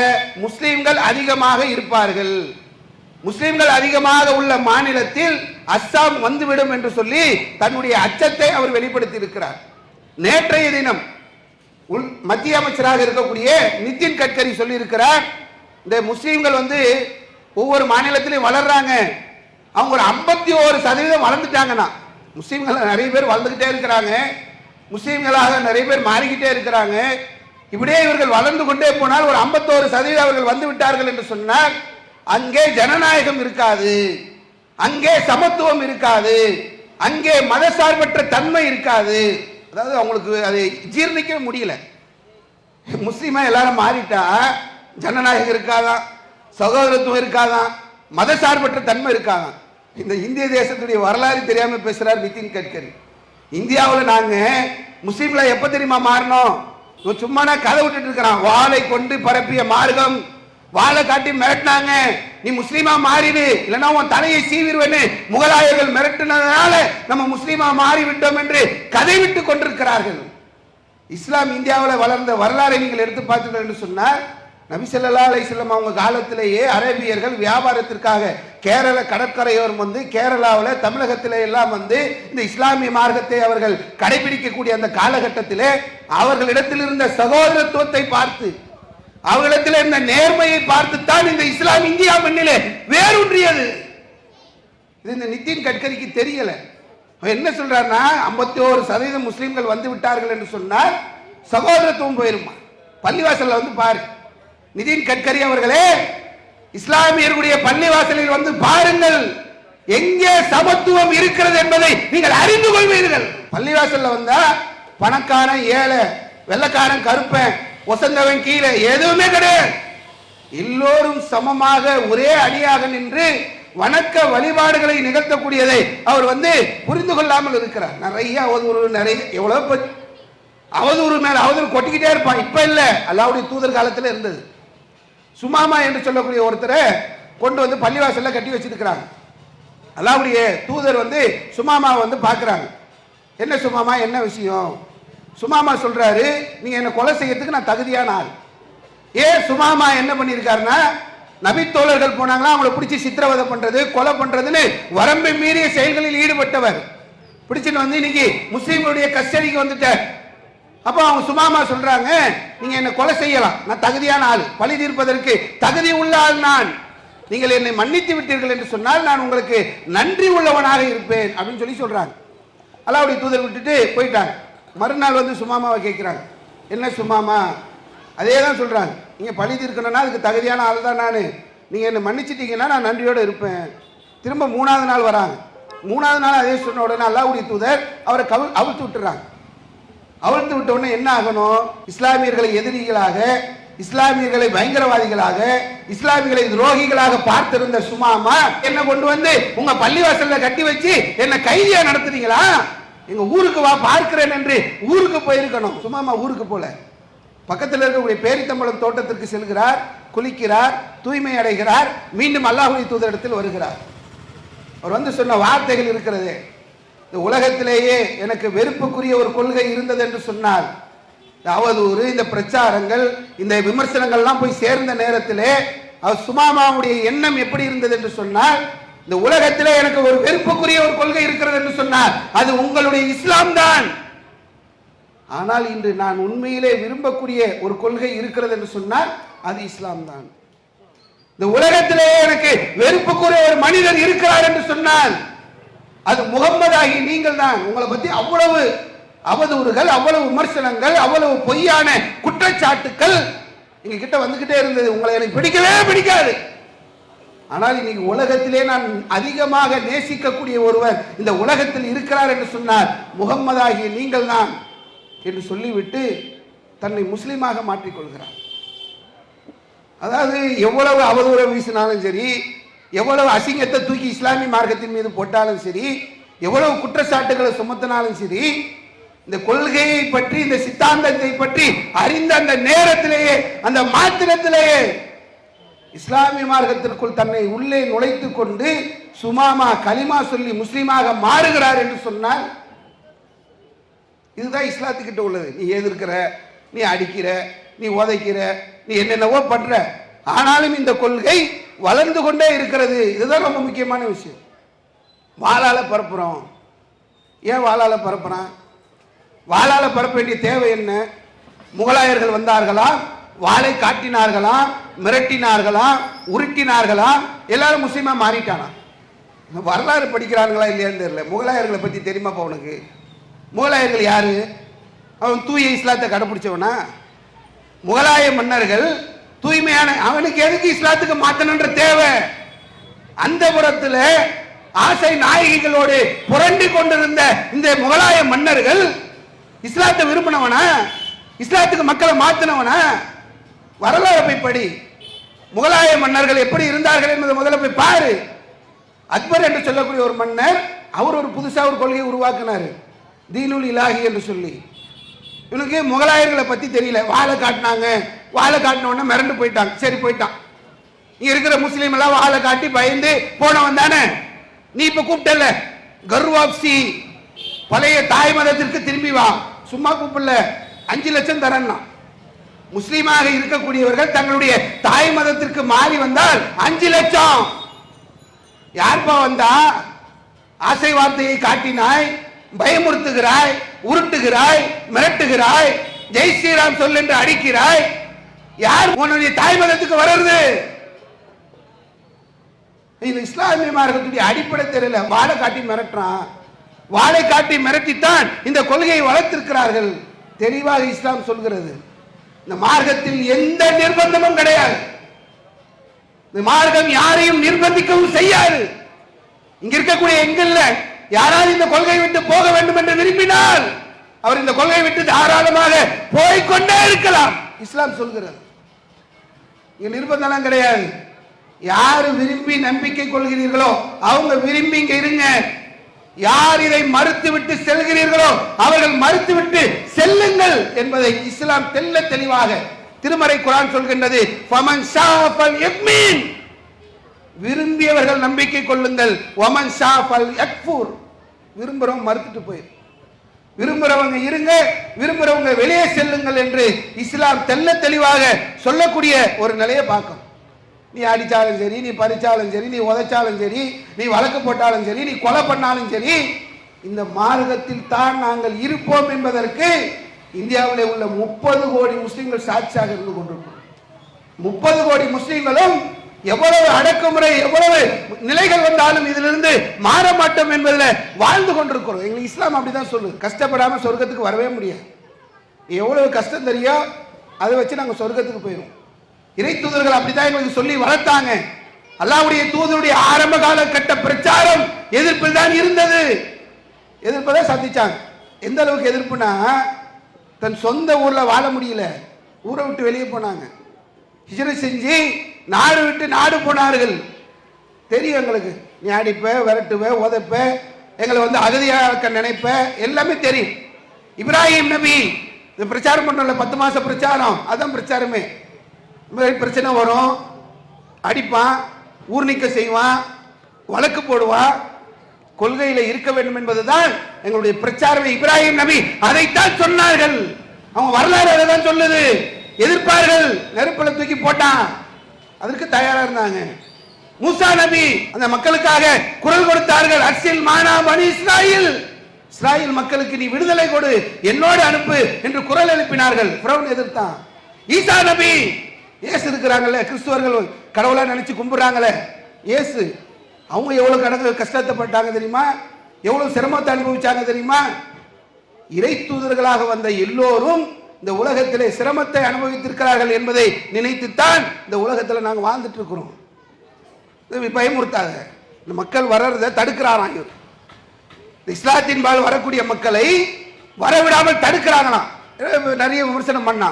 முஸ்லிம்கள் அதிகமாக இருப்பார்கள், முஸ்லிம்கள் அதிகமாக உள்ள மாநிலத்தில் அஸ்ஸாம் வந்துவிடும் என்று சொல்லி தன்னுடைய அச்சத்தை அவர் வெளிப்படுத்தி இருக்கிறார். நேற்றைய தினம் மத்திய அமைச்சராக இருக்கக்கூடிய நிதின் கட்கரி சொல்லி இருக்கிறார், இந்த முஸ்லிம்கள் ஒவ்வொரு மாநிலத்திலையும் வளர்றாங்க, அவங்க ஒரு 51% வளர்ந்துட்டாங்கன்னா, முஸ்லிம்கள் நிறைய பேர் வளர்ந்துகிட்டே இருக்கிறாங்க, முஸ்லிம்களாக நிறைய பேர் மாறிக்கிட்டே இருக்கிறாங்க, இப்படியே இவர்கள் வளர்ந்து கொண்டே போனால் ஒரு 51% அவர்கள் வந்து விட்டார்கள் என்று சொன்னால் அங்கே ஜனநாயகம் இருக்காது, அங்கே சமத்துவம் இருக்காது, அங்கே மதசார்பற்ற தன்மை இருக்காது. அதாவது அவங்களுக்கு அதை ஜீர்ணிக்க முடியல. முஸ்லிமா எல்லாரும் மாறிட்டா ஜனநாயகம் இருக்காதான், சகோதரத்துவம் இருக்காதான், மதசார்பற்ற தன்மை இருக்காதான். இந்த இந்திய தேசத்துடைய வரலாறு தெரியாம பேசுறார் நிதின் கட்கரி. இந்தியாவில் நாங்க முஸ்லிம்களை எப்ப தெரியுமா மாறணும், சும்மா கதை விட்டுட்டு இருக்கிறான், வாளை கொண்டு பரப்பிய மார்க்கம், வாழை காட்டி மிரட்டினாங்க, நீ முஸ்லீமா மாறிடு இல்லைன்னா உன் தலையை சீவிடுவேன்னு முகலாயர்கள் மிரட்டினதுனால நம்ம முஸ்லீமா மாறிவிட்டோம் என்று கதை விட்டு கொண்டிருக்கிறார்கள். இஸ்லாம் இந்தியாவில் வளர்ந்த வரலாறை நீங்கள் எடுத்து பார்த்தீர்கள் என்று சொன்னால், நபி ஸல்லல்லாஹு அலைஹி வஸல்லம் அவங்க காலத்திலேயே அரேபியர்கள் வியாபாரத்திற்காக கேரள கடற்கரையோரம் வந்து கேரளாவில் தமிழகத்திலே எல்லாம் வந்து இந்த இஸ்லாமிய மார்க்கத்தை அவர்கள் கடைபிடிக்கக்கூடிய அந்த காலகட்டத்திலே அவர்களிடத்தில் இருந்த சகோதரத்துவத்தை பார்த்து அவர்களிடத்தில் இருந்த நேர்மையை பார்த்துத்தான் இந்த இஸ்லாம் இந்தியா மண்ணிலே வேரூன்றியது. இது இந்த நிதின் கட்கரிக்கு தெரியல. என்ன சொல்றாருன்னா 51% முஸ்லிம்கள் வந்து விட்டார்கள் என்று சொன்னால் சகோதரத்துவம் போயிருமா. பள்ளிவாசல்ல வந்து பாரு, நிதின் கட்கரி அவர்களே, இஸ்லாமியர்களுடைய பள்ளிவாசலில் வந்து பாருங்கள், எங்கே சமத்துவம் இருக்கிறது என்பதை நீங்கள் அறிந்து கொள்வீர்கள். பள்ளிவாசல்ல வந்தா பணக்காரன் ஏழை, வெள்ளக்காரன் கருப்பன், ஒசந்தவன் கீழே எதுவுமே கிடையாது. எல்லோரும் சமமாக ஒரே அணியாக நின்று வணக்க வழிபாடுகளை நிகழ்த்தக்கூடியதை அவர் வந்து புரிந்து கொள்ளாமல் இருக்கிறார். நிறைய அவதூறு, நிறைய எவ்வளவு அவதூறு மேல அவதூறு கொட்டிக்கிட்டே இருப்பான். இப்ப இல்ல, அல்லாஹ்வுடைய தூதர் காலத்துல இருந்தது. சுமாமா என்று சொல்லக்கூடிய ஒருத்தரை கொண்டு வந்து பள்ளிவாசல்ல கட்டி வச்சிருக்கிறாங்க. அல்லாஹ்வுடைய தூதர் வந்து சுமாமாவை வந்து பார்க்குறாங்க. என்ன சுமாமா, என்ன விஷயம்? சுமாமா சொல்றாரு, நீங்க என்ன கொலை செய்யறதுக்கு நான் தகுதியான ஆள். ஏன் சுமாமா என்ன பண்ணியிருக்காருன்னா, நபி தோழர்கள் போனாங்களா, அவங்கள பிடிச்சி சித்திரவதை பண்றது, கொலை பண்றதுன்னு வரம்பை மீறிய செயல்களில் ஈடுபட்டவர். பிடிச்சிட்டு வந்து இன்னைக்கு முஸ்லீம்களுடைய கஸ்டடிக்கு வந்துட்டார். அப்போ அவங்க சுமாமா சொல்றாங்க, நீங்க என்ன கொலை செய்யலாம், நான் தகுதியான ஆள், பழி தீர்ப்பதற்கு தகுதி உள்ள ஆள் நான். நீங்கள் என்னை மன்னித்து விட்டீர்கள் என்று சொன்னால் நான் உங்களுக்கு நன்றி உள்ளவனாக இருப்பேன் அப்படின்னு சொல்லி சொல்றாங்க. அல்லாஹ்வுடைய தூதர் விட்டுட்டு போயிட்டாங்க. மறுநாள் வந்து சுமாமாவை கேட்கிறாங்க, என்ன சுமாமா? அதே தான் சொல்றாங்க, நீங்க பழி தீர்க்கணும்னா அதுக்கு தகுதியான ஆள் தான் நான், நீங்க என்ன மன்னிச்சிட்டீங்கன்னா நான் நன்றியோடு இருப்பேன். திரும்ப 3வது நாள் வராங்க. 3வது நாள் அதே சொன்ன உடனே அல்லாஹ்வுடைய தூதர் அவரை அவிழ்த்து விட்டுறாங்க. அவிழ்த்து விட்ட உடனே என்ன ஆகணும்? இஸ்லாமியர்களை எதிரிகளாக, இஸ்லாமியர்களை பயங்கரவாதிகளாக, இஸ்லாமியர்களை துரோகிகளாக பார்த்திருந்த சுமாமா என்ன கொண்டு வந்து உங்க பள்ளிவாசல்ல கட்டி வச்சு என்ன கைதியா நடத்துறீங்களா? எங்க ஊருக்கு வா பார்க்கிறேன் என்று ஊருக்கு போயிருக்கணும். சுமாமா ஊருக்கு போல, பக்கத்தில் இருக்கக்கூடிய பேரித்தம்பளம் தோட்டத்திற்கு செல்கிறார், குளிக்கிறார், தூய்மை அடைகிறார், மீண்டும் அல்லாஹ்வுடைய தூதரிடத்தில் வருகிறார். அவர் வந்து சொன்ன வார்த்தைகள் இருக்கிறது, இந்த உலகத்திலேயே எனக்கு வெறுப்புக்குரிய ஒரு கொள்கை இருந்தது என்று சொன்னால், இந்த அவதூறு, இந்த பிரச்சாரங்கள், இந்த விமர்சனங்கள்லாம் போய் சேர்ந்த நேரத்திலே அவர் சுமாமாவுடைய எண்ணம் எப்படி இருந்தது என்று சொன்னால், இந்த உலகத்திலே எனக்கு ஒரு வெறுப்புக்குரிய ஒரு கொள்கை இருக்கிறது என்று சொன்னார், அது உங்களுடைய இஸ்லாம் தான். ஆனால் இன்று நான் உண்மையிலே விரும்பக்கூடிய ஒரு கொள்கை இருக்கிறது என்று சொன்னால் அது இஸ்லாம் தான். இந்த உலகத்திலே எனக்கு வெறுப்புக்குரிய ஒரு மனிதர் இருக்கிறார் என்று சொன்னால் அது முகம்மது ஆகிய நீங்கள் தான். உங்களை பத்தி அவ்வளவு அவதூறுகள், அவ்வளவு விமர்சனங்கள், அவ்வளவு பொய்யான குற்றச்சாட்டுக்கள் எங்க கிட்ட வந்துகிட்டே இருந்தது. உங்களை எனக்கு பிடிக்கவே பிடிக்காது. ஆனால் இன்னைக்கு உலகத்திலே நான் அதிகமாக நேசிக்கக்கூடிய ஒருவர் இந்த உலகத்தில் இருக்கிறார் என்று சொன்னார் முகம்மது ஆகிய நீங்கள் தான் என்று சொல்லிவிட்டு தன்னை முஸ்லீமாக மாற்றிக்கொள்கிறார். அதாவது எவ்வளவு அவதூறை வீசினாலும் சரி, எவ்வளவு அசிங்கத்தை தூக்கி இஸ்லாமிய மார்க்கத்தின் மீது போட்டாலும் சரி, எவ்வளவு குற்றச்சாட்டுகளை சுமத்தினாலும் சரி, இந்த கொள்கையை பற்றி, இந்த சித்தாந்தத்தை பற்றி அறிந்த அந்த நேரத்திலேயே, அந்த மாத்திரத்திலேயே இஸ்லாமிய மார்க்கத்திற்குள் தன்னை உள்ளே நுழைத்து கொண்டு சுமாமா கலிமா சொல்லி முஸ்லீமாக மாறுகிறார் என்று சொன்னால் இதுதான் இஸ்லாத்துக்கிட்ட உள்ளது. நீ எதிர்க்கிற, நீ அடிக்கிற, நீ உதைக்கிற, நீ என்னென்னவோ பண்ற, ஆனாலும் இந்த கொள்கை வளர்ந்து கொண்டே இருக்கிறது. இதுதான் ரொம்ப முக்கியமான விஷயம். வாளால பரப்புறோம். ஏன் வாளால பரப்புறான்? வாளால பரப்ப வேண்டிய தேவை என்ன? முகலாயர்கள் வந்தார்களாம், வாளை காட்டினார்களாம், மிரட்டினார்களாம், உருட்டினார்களாம், எல்லாரும் முஸ்லீமா மாறிட்டானா? வரலாறு படிக்கிறார்களா இல்லையான்னு தெரியல. முகலாயர்களை பத்தி தெரியுமாப்பா உனக்கு? முகலாயர்கள் யாரு? அவன் தூய இஸ்லாத்தை கடைபிடிச்சவனா? முகலாய மன்னர்கள் தூய்மையான, அவனுக்கு எதுக்கு இஸ்லாத்துக்கு மாத்தணுன்ற தேவை? அந்த புறத்துல ஆசை நாயகிகளோடு புரண்டு கொண்டிருந்த இந்த முகலாய மன்னர்கள் இஸ்லாத்தை விரும்பினவனா? இஸ்லாத்துக்கு மக்களை மாத்தினவனா? வரலாறு போய் படி. முகலாய மன்னர்கள் எப்படி இருந்தார்கள் என்பதை முதல்ல போய் பாரு. அக்பர் என்று சொல்லக்கூடிய ஒரு மன்னர், அவர் ஒரு புதுசா ஒரு கொள்கையை உருவாக்கினார், தீனுல் இலாஹி என்று சொல்லி. இவனுக்கு முகலாயர்களை பத்தி தெரியல. வாழை காட்டினாங்க, வாழை காட்டின உடனே மிரண்டு போயிட்டாங்க. சரி போயிட்டான். இங்க இருக்கிற முஸ்லீம் எல்லாம் வாழை காட்டி பயந்து போனவன் தானே. நீ இப்ப கூப்பிட்டல, கர்வாப்சி பழைய தாய் மதத்திற்கு திரும்பி வா. சும்மா கூப்பிடல, 5 லட்சம் தரேன்னா. முஸ்லீமாக இருக்கக்கூடியவர்கள் தங்களுடைய தாய் மதத்திற்கு மாறி வந்தால் 5 லட்சம். யார்பா வந்தா? ஆசை வார்த்தையை காட்டினாய், பயமுறுத்துகிறாய், உருட்டுகிறாய், மிரட்டுகிறாய், ஜெய் ஸ்ரீராம் சொல் என்று அடிக்கிறாய். யார் உன்னுடைய தாய் மதத்துக்கு வர்றது? இது இஸ்லாமிய மார்க்கத்துடைய அடிப்படை தெரியல. வாழை காட்டி மிரட்டுறான். வாழை காட்டி மிரட்டித்தான் இந்த கொள்கையை வளர்த்திருக்கிறார்கள். தெளிவாக இஸ்லாம் சொல்கிறது, இந்த மார்க்கத்தில் எந்த நிர்பந்தமும் கிடையாது. இந்த மார்க்கம் யாரையும் நிர்பந்திக்கவும் செய்யாது. இங்க இருக்கக்கூடிய எங்கல்ல யாராவது இந்த கொள்கை விட்டு போக வேண்டும் என்று விரும்பினால் அவர் இந்த கொள்கை விட்டு தாராளமாக போய்கொண்டே இருக்கலாம். இஸ்லாம் சொல்கிறது, இங்க நிர்பந்தம் கிடையாது. யாரு விரும்பி நம்பிக்கை கொள்கிறீர்களோ அவங்க விரும்பி இங்க இருங்க. யார் இதை மறுத்துவிட்டு செல்கிறீர்களோ அவர்கள் மறுத்துவிட்டு செல்லுங்கள் என்பதை இஸ்லாம் தெல்ல தெளிவாக திருமறை குர்ஆன் சொல்கின்றது. ஃபமன் ஷாஃபல் யக்மீன், விரும்பியவர்கள் நம்பிக்கை கொள்ளுங்கள். வமன் ஷாஃபல் யக்ஃபுர், விரும்புறவங்க மறுத்துட்டு போயிரு, விரும்புறவங்க இருங்க, விரும்புறவங்க வெளியே செல்லுங்கள் என்று இஸ்லாம் தெல்ல தெளிவாக சொல்லக்கூடிய ஒரு நிலையை பார்க்கும். நீ அடிச்சாலும் சரி, நீ பறிச்சாலும் சரி, நீ உதைச்சாலும் சரி, நீ வழக்கு போட்டாலும் சரி, நீ கொலை பண்ணாலும் சரி, இந்த மார்க்கத்தில் தான் நாங்கள் இருப்போம் என்பதற்கு இந்தியாவில் உள்ள 30 கோடி முஸ்லிம்கள் சாட்சியாக இருந்து கொண்டிருக்கிறோம். 30 கோடி முஸ்லிம்களும் எவ்வளவு அடக்குமுறை, எவ்வளவு நிலைகள் வந்தாலும் இதிலிருந்து மாற மாட்டோம் என்பதில் வாழ்ந்து கொண்டிருக்கிறோம். எங்களுக்கு இஸ்லாம் அப்படிதான் சொல்லுது. கஷ்டப்படாம சொர்க்கத்துக்கு வரவே முடியாது. எவ்வளவு கஷ்டம் தெரியும், அதை வச்சு நாங்கள் சொர்க்கத்துக்கு போயிடும். இறை தூதர்கள் அப்படித்தான் எங்களுக்கு சொல்லி வளர்த்தாங்க. அல்லாஹ்வுடைய தூதருடைய ஆரம்ப காலகட்ட பிரச்சாரம் எதிர்ப்பில் தான் இருந்தது. எதிர்ப்பதான் சந்திச்சாங்க. எந்த அளவுக்கு எதிர்ப்புனா, தன் சொந்த ஊர்ல வாழ முடியல, ஊரை விட்டு வெளியே போனாங்க. ஹிஜ்ரத் செஞ்சு நாடு விட்டு நாடு போனார்கள். தெரியும் எங்களுக்கு, நீ அடிப்ப, விரட்டுவ, உதைப்ப, எங்களை அகதியாக்க நினைப்ப, எல்லாமே தெரியும். இப்ராஹிம் நபி பிரச்சாரம் பண்ணல, 10 மாச பிரச்சாரம், அதான் பிரச்சாரமே. பிரச்சனை வரும், அடிப்பான், ஊர் நீக்க செய்வான், வழக்கு போடுவான். கொள்கையில இருக்க வேண்டும் என்பதுதான் எங்களுடைய பிரச்சாரமே. இப்ராஹிம் நபி அதைத்தான் சொன்னார்கள். அவங்க வரலாறு அதைதான் சொல்லுது. எதிர்ப்பார்கள், நெருப்புல தூக்கி போட்டான், அதற்கு தயாரா இருந்தாங்க. மூசா நபி அந்த மக்களுக்காக குரல் கொடுத்தார்கள். அர்சில் மானா பனி இஸ்ராயில், இஸ்ராயில் மக்களுக்கு நீ விடுதலை கொடு, என்னோடு அனுப்பு என்று குரல் எழுப்பினார்கள். ஃபிரௌன் எதிர்த்தான். ஈசா நபி, இயேசு இருக்கிறாங்கல்ல, கிறிஸ்துவர்கள் கடவுளா நினைச்சு கும்பிடுறாங்களே இயேசு, அவங்க எவ்வளவு கஷ்டத்தை பட்டாங்க தெரியுமா, எவ்வளவு சிரமத்தை அனுபவிச்சாங்க தெரியுமா. இறை தூதர்களாக வந்த எல்லோரும் இந்த உலகத்திலே சிரமத்தை அனுபவித்திருக்கிறார்கள் என்பதை நினைத்துத்தான் இந்த உலகத்தில் நாங்கள் வாழ்ந்துட்டு இருக்கிறோம். பயமுறுத்தாங்க, இந்த மக்கள் வர்றதை தடுக்கிறாராம். இஸ்லாத்தின் பால் வரக்கூடிய மக்களை வரவிடாமல் தடுக்கிறாங்களாம். நிறைய விமர்சனம் பண்ணா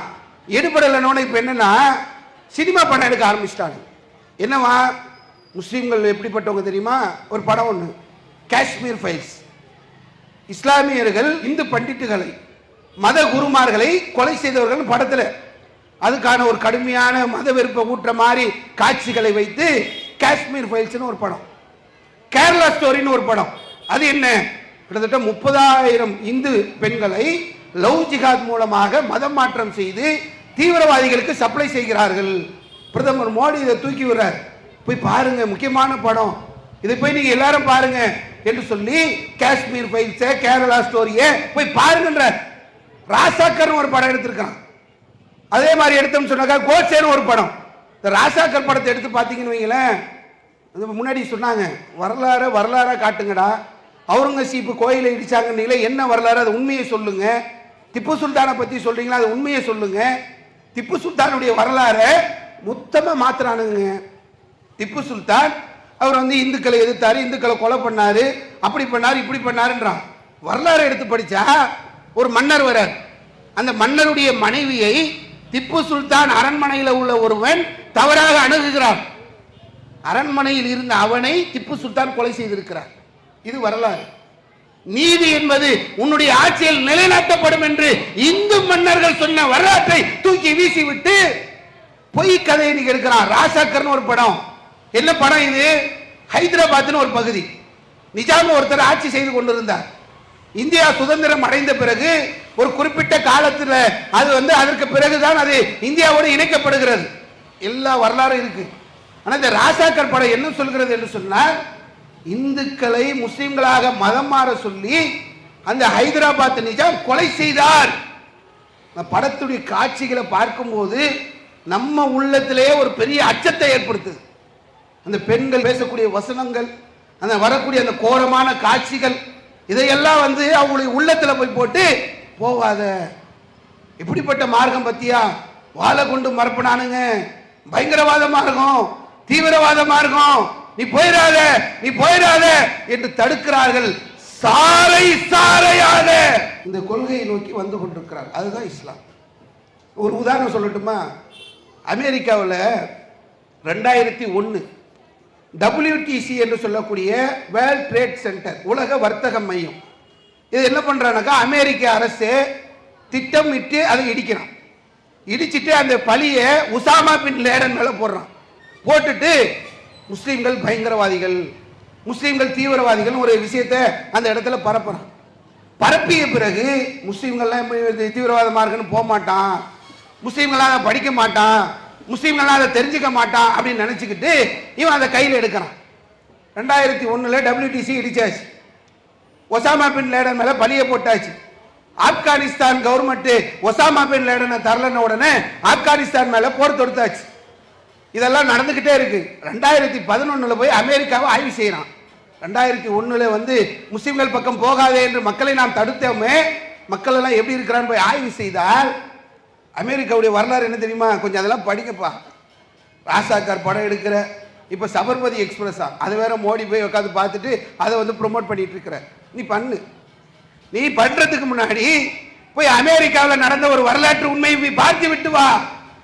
எடுபடலன்னு. இப்ப என்னன்னா, சினிமா படம் எடுக்க ஆரம்பிச்சிட்டாங்க. என்னவா, முஸ்லீம்கள் எப்படிப்பட்டவங்க தெரியுமா, ஒரு படம் ஒன்று, காஷ்மீர் ஃபைல்ஸ். இஸ்லாமியர்கள் இந்து பண்டிட்டுகளை, மத குருமார்களை கொலை செய்தவர்கள் படத்தில் அதுக்கான ஒரு கடுமையான மத வெறுப்பை ஊற்ற மாதிரி காட்சிகளை வைத்து காஷ்மீர் ஃபைல்ஸ்னு ஒரு படம், கேரளா ஸ்டோரின்னு ஒரு படம். அது என்ன, கிட்டத்தட்ட 30,000 இந்து பெண்களை லவ் ஜிஹாத் மூலமாக மதம் மாற்றம் செய்து தீவிரவாதிகளுக்கு சப்ளை செய்கிறார்கள். பிரதமர் மோடி இதை தூக்கி விடுறார். போய் பாருங்க, முக்கியமான படம், இதை போய் நீங்க எல்லாரும் பாருங்க என்று சொல்லி காஷ்மீர் ஃபைல்ஸ், கேரளா ஸ்டோரிய போய் பாருங்கன்ற. ராசாக்கர் ஒரு படம் எடுத்திருக்கான். அதே மாதிரி எடுத்தோம்னு சொன்னாக்கா கோட்சேன்னு ஒரு படம். இந்த ராசாக்கர் படத்தை எடுத்து பார்த்தீங்கன்னு வைங்களேன், முன்னாடி சொன்னாங்க வரலாறா காட்டுங்கடா, அவுரங்கசீப் கோயிலை இடிச்சாங்கன்னீங்களே, என்ன வரலாறு, அது உண்மையை சொல்லுங்க. திப்பு சுல்தானை பத்தி சொல்றீங்களா, அது உண்மையை சொல்லுங்க. திப்பு சுல்தானுடைய வரலாறு மொத்தமா மாத்துறானுங்க. திப்பு சுல்தான் அவர் இந்துக்களை எதிர்த்தாரு, இந்துக்களை கொலை பண்ணாரு, அப்படி பண்ணாரு, இப்படி பண்ணாருன்றான். வரலாறு எடுத்து படிச்சா ஒரு மன்னர் வரார். அந்த மன்னருடைய மனைவியை திப்பு சுல்தான் அரண்மனையில் உள்ள ஒருவன் தவறாக அணுகுகிறார். அரண்மனையில் இருந்த அவனை திப்பு சுல்தான் கொலை செய்திருக்கிறார். இது வரலாறு. நீதி என்பது உன்னுடைய ஆட்சியில் நிலைநாட்டப்படும் என்று இந்து மன்னர்கள் சொன்ன வரலாற்றை தூக்கி வீசிவிட்டு பொய் கதையை நீங்க எடுக்கிறான். ராசாக்கர்னு ஒரு படம். என்ன படம் இது, ஹைதராபாத்னு ஒரு பகுதி. நிஜாம் ஒருத்தர் ஆட்சி செய்து கொண்டிருந்தார். இந்தியா சுதந்திரம் அடைந்த பிறகு ஒரு குறிப்பிட்ட காலத்தில் அது அதற்கு பிறகுதான் அது இந்தியாவோடு இணைக்கப்படுகிறது. எல்லா வரலாறும் இருக்கு. ஆனால் இந்த ராசாக்கள் படம் என்ன சொல்கிறது என்று சொன்னால், இந்துக்களை முஸ்லிம்களாக மதம் மாற சொல்லி அந்த ஹைதராபாத் நிஜாம் கொலை செய்தார். படத்துடைய காட்சிகளை பார்க்கும்போது நம்ம உள்ளத்திலேயே ஒரு பெரிய அச்சத்தை ஏற்படுத்துது. அந்த பெண்கள் பேசக்கூடிய வசனங்கள், அந்த வரக்கூடிய அந்த கோரமான காட்சிகள், இதையெல்லாம் அவங்களுடைய உள்ளத்துல போய் போட்டு போவாத, இப்படிப்பட்ட மார்க்கம் பத்தியா வாழை கொண்டு மறப்பினானுங்க, பயங்கரவாத மார்க்கம், தீவிரவாத மார்க்கம், நீ போயிடாத நீ போயிடாத என்று தடுக்கிறார்கள். சாலை சாலையாக இந்த கொள்கையை நோக்கி வந்து கொண்டிருக்கிறார். அதுதான் இஸ்லாம். ஒரு உதாரணம் சொல்லட்டுமா? அமெரிக்காவில் 2001 WTC என்று சொல்லக்கூடிய வேர்ல்ட் ட்ரேட் சென்டர், உலக வர்த்தக மையம், இது என்ன பண்றானாக்கா, அமெரிக்க அரசு திட்டமிட்டு அதை இடிக்கிறான். இடிச்சிட்டு அந்த பழியை உசாமா பின் லேடன் மேல போடுறான். போட்டுட்டு முஸ்லீம்கள் பயங்கரவாதிகள், முஸ்லீம்கள் தீவிரவாதிகள் ஒரு விஷயத்தை அந்த இடத்துல பரப்புறான். பரப்பிய பிறகு முஸ்லீம்கள்லாம் தீவிரவாதமாக இருக்குன்னு போக மாட்டான், முஸ்லீம்களாக படிக்க மாட்டான், முஸ்லீம்களாக அதை தெரிஞ்சுக்க மாட்டான் அப்படின்னு நினச்சிக்கிட்டு இவன் அதை கையில் எடுக்கிறான். 2001 WTC இடிச்சாச்சு. ஒசாமா பின் லேடன் மேலே பழியை போட்டாச்சு. ஆப்கானிஸ்தான் கவர்மெண்ட் ஒசாமா பின் லேடனை தரலன உடனே ஆப்கானிஸ்தான் மேலே போர் தொடுத்தாச்சு. இதெல்லாம் நடந்துக்கிட்டே இருக்கு. 2011 போய் அமெரிக்காவை ஆய்வு செய்யறான். 2001 முஸ்லிம்கள் பக்கம் போகாதே என்று மக்களை நாம் தடுத்தோமே, மக்கள் எல்லாம் எப்படி இருக்கிறான்னு போய் ஆய்வு செய்தால் அமெரிக்காவுடைய வரலாறு என்ன தெரியுமா? கொஞ்சம் அதெல்லாம் படிக்கப்பா. ராசாக்கார் படம் எடுக்கிற, இப்போ சபர்மதி எக்ஸ்பிரஸா, அது வேற மோடி போய் உட்காந்து பார்த்துட்டு அதை ப்ரொமோட் பண்ணிட்டு இருக்கிற. நீ பண்ணு. நீ பண்றதுக்கு முன்னாடி போய் அமெரிக்காவில் நடந்த ஒரு வரலாற்று உண்மையை போய் பார்த்து விட்டு வா.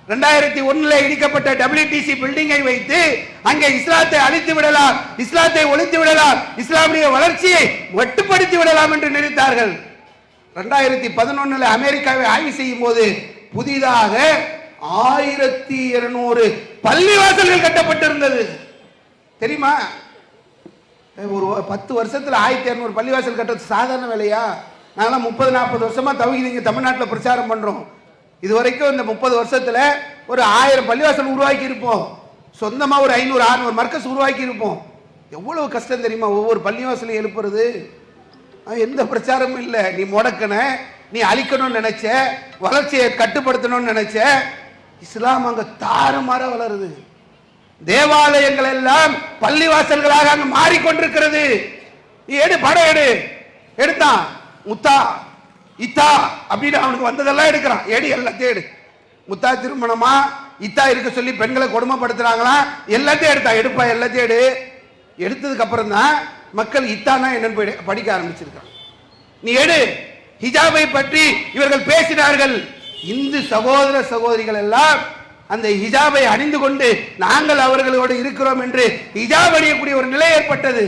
2001 இடிக்கப்பட்ட WTC பில்டிங்கை வைத்து அங்கே இஸ்லாத்தை அழித்து விடலாம், இஸ்லாத்தை ஒழித்து விடலாம், இஸ்லாமுடைய வளர்ச்சியை மட்டுப்படுத்தி விடலாம் என்று நினைத்தார்கள். 2011 அமெரிக்காவை ஆய்வு செய்யும் போது புதிதாக 1200 பள்ளிவாசல்கள் கட்டப்பட்டிருந்தது. தெரியுமா? ஒரு 10 வருஷத்துல 1200 பள்ளிவாசல் கட்டுறது சாதாரண வேலையா? நாங்களாம் 30-40 வருஷமா தௌஹீத் தமிழ்நாட்டில் பிரச்சாரம் பண்றோம். இதுவரைக்கும் இந்த 30 வருஷத்துல ஒரு 1000 பள்ளிவாசல் உருவாக்கி இருப்போம். சொந்தமா ஒரு 500-600 மர்க்கஸ் உருவாக்கி இருப்போம். எவ்வளவு கஷ்டம் தெரியுமா ஒவ்வொரு பள்ளிவாசலையும் எழுப்புறது? எந்த பிரச்சாரமும் இல்லை. நீ முடக்கன, நீ அழிக்கணும்னு நினைச்ச, வளர்ச்சியை கட்டுப்படுத்தணும்னு நினைச்ச. இஸ்லாம் அங்க தாறுமாற வளருது. தேவாலயங்கள் எல்லாம் பள்ளிவாசல்களாக அங்க மாறிக்கொண்டிருக்கிறது. நீ எடு, படம் எடுத்தான் முத்தா இத்தா அப்படின்னு அவனுக்கு வந்ததெல்லாம் எடுக்கிறான். எடு, எல்லாத்தையும் எடு. முத்தா திருமணமா இத்தா இருக்க சொல்லி பெண்களை கொடுமைப்படுத்துறாங்களா, எல்லாத்தையும் எடுத்தா. எடுப்பா, எல்லாத்தையும் எடு. எடுத்ததுக்கு அப்புறம் தான் மக்கள் இத்தானா என்னன்னு படிக்க ஆரம்பிச்சிருக்காங்க. நீ எடு. ஹிஜாபை பற்றி இவர்கள் பேசினார்கள். இந்து சகோதர சகோதரிகள் எல்லாம் அந்த ஹிஜாபை அணிந்து கொண்டு நாங்கள் அவர்களோடு இருக்கிறோம் என்று ஹிஜாப் அணியக்கூடிய ஒரு நிலை ஏற்பட்டது.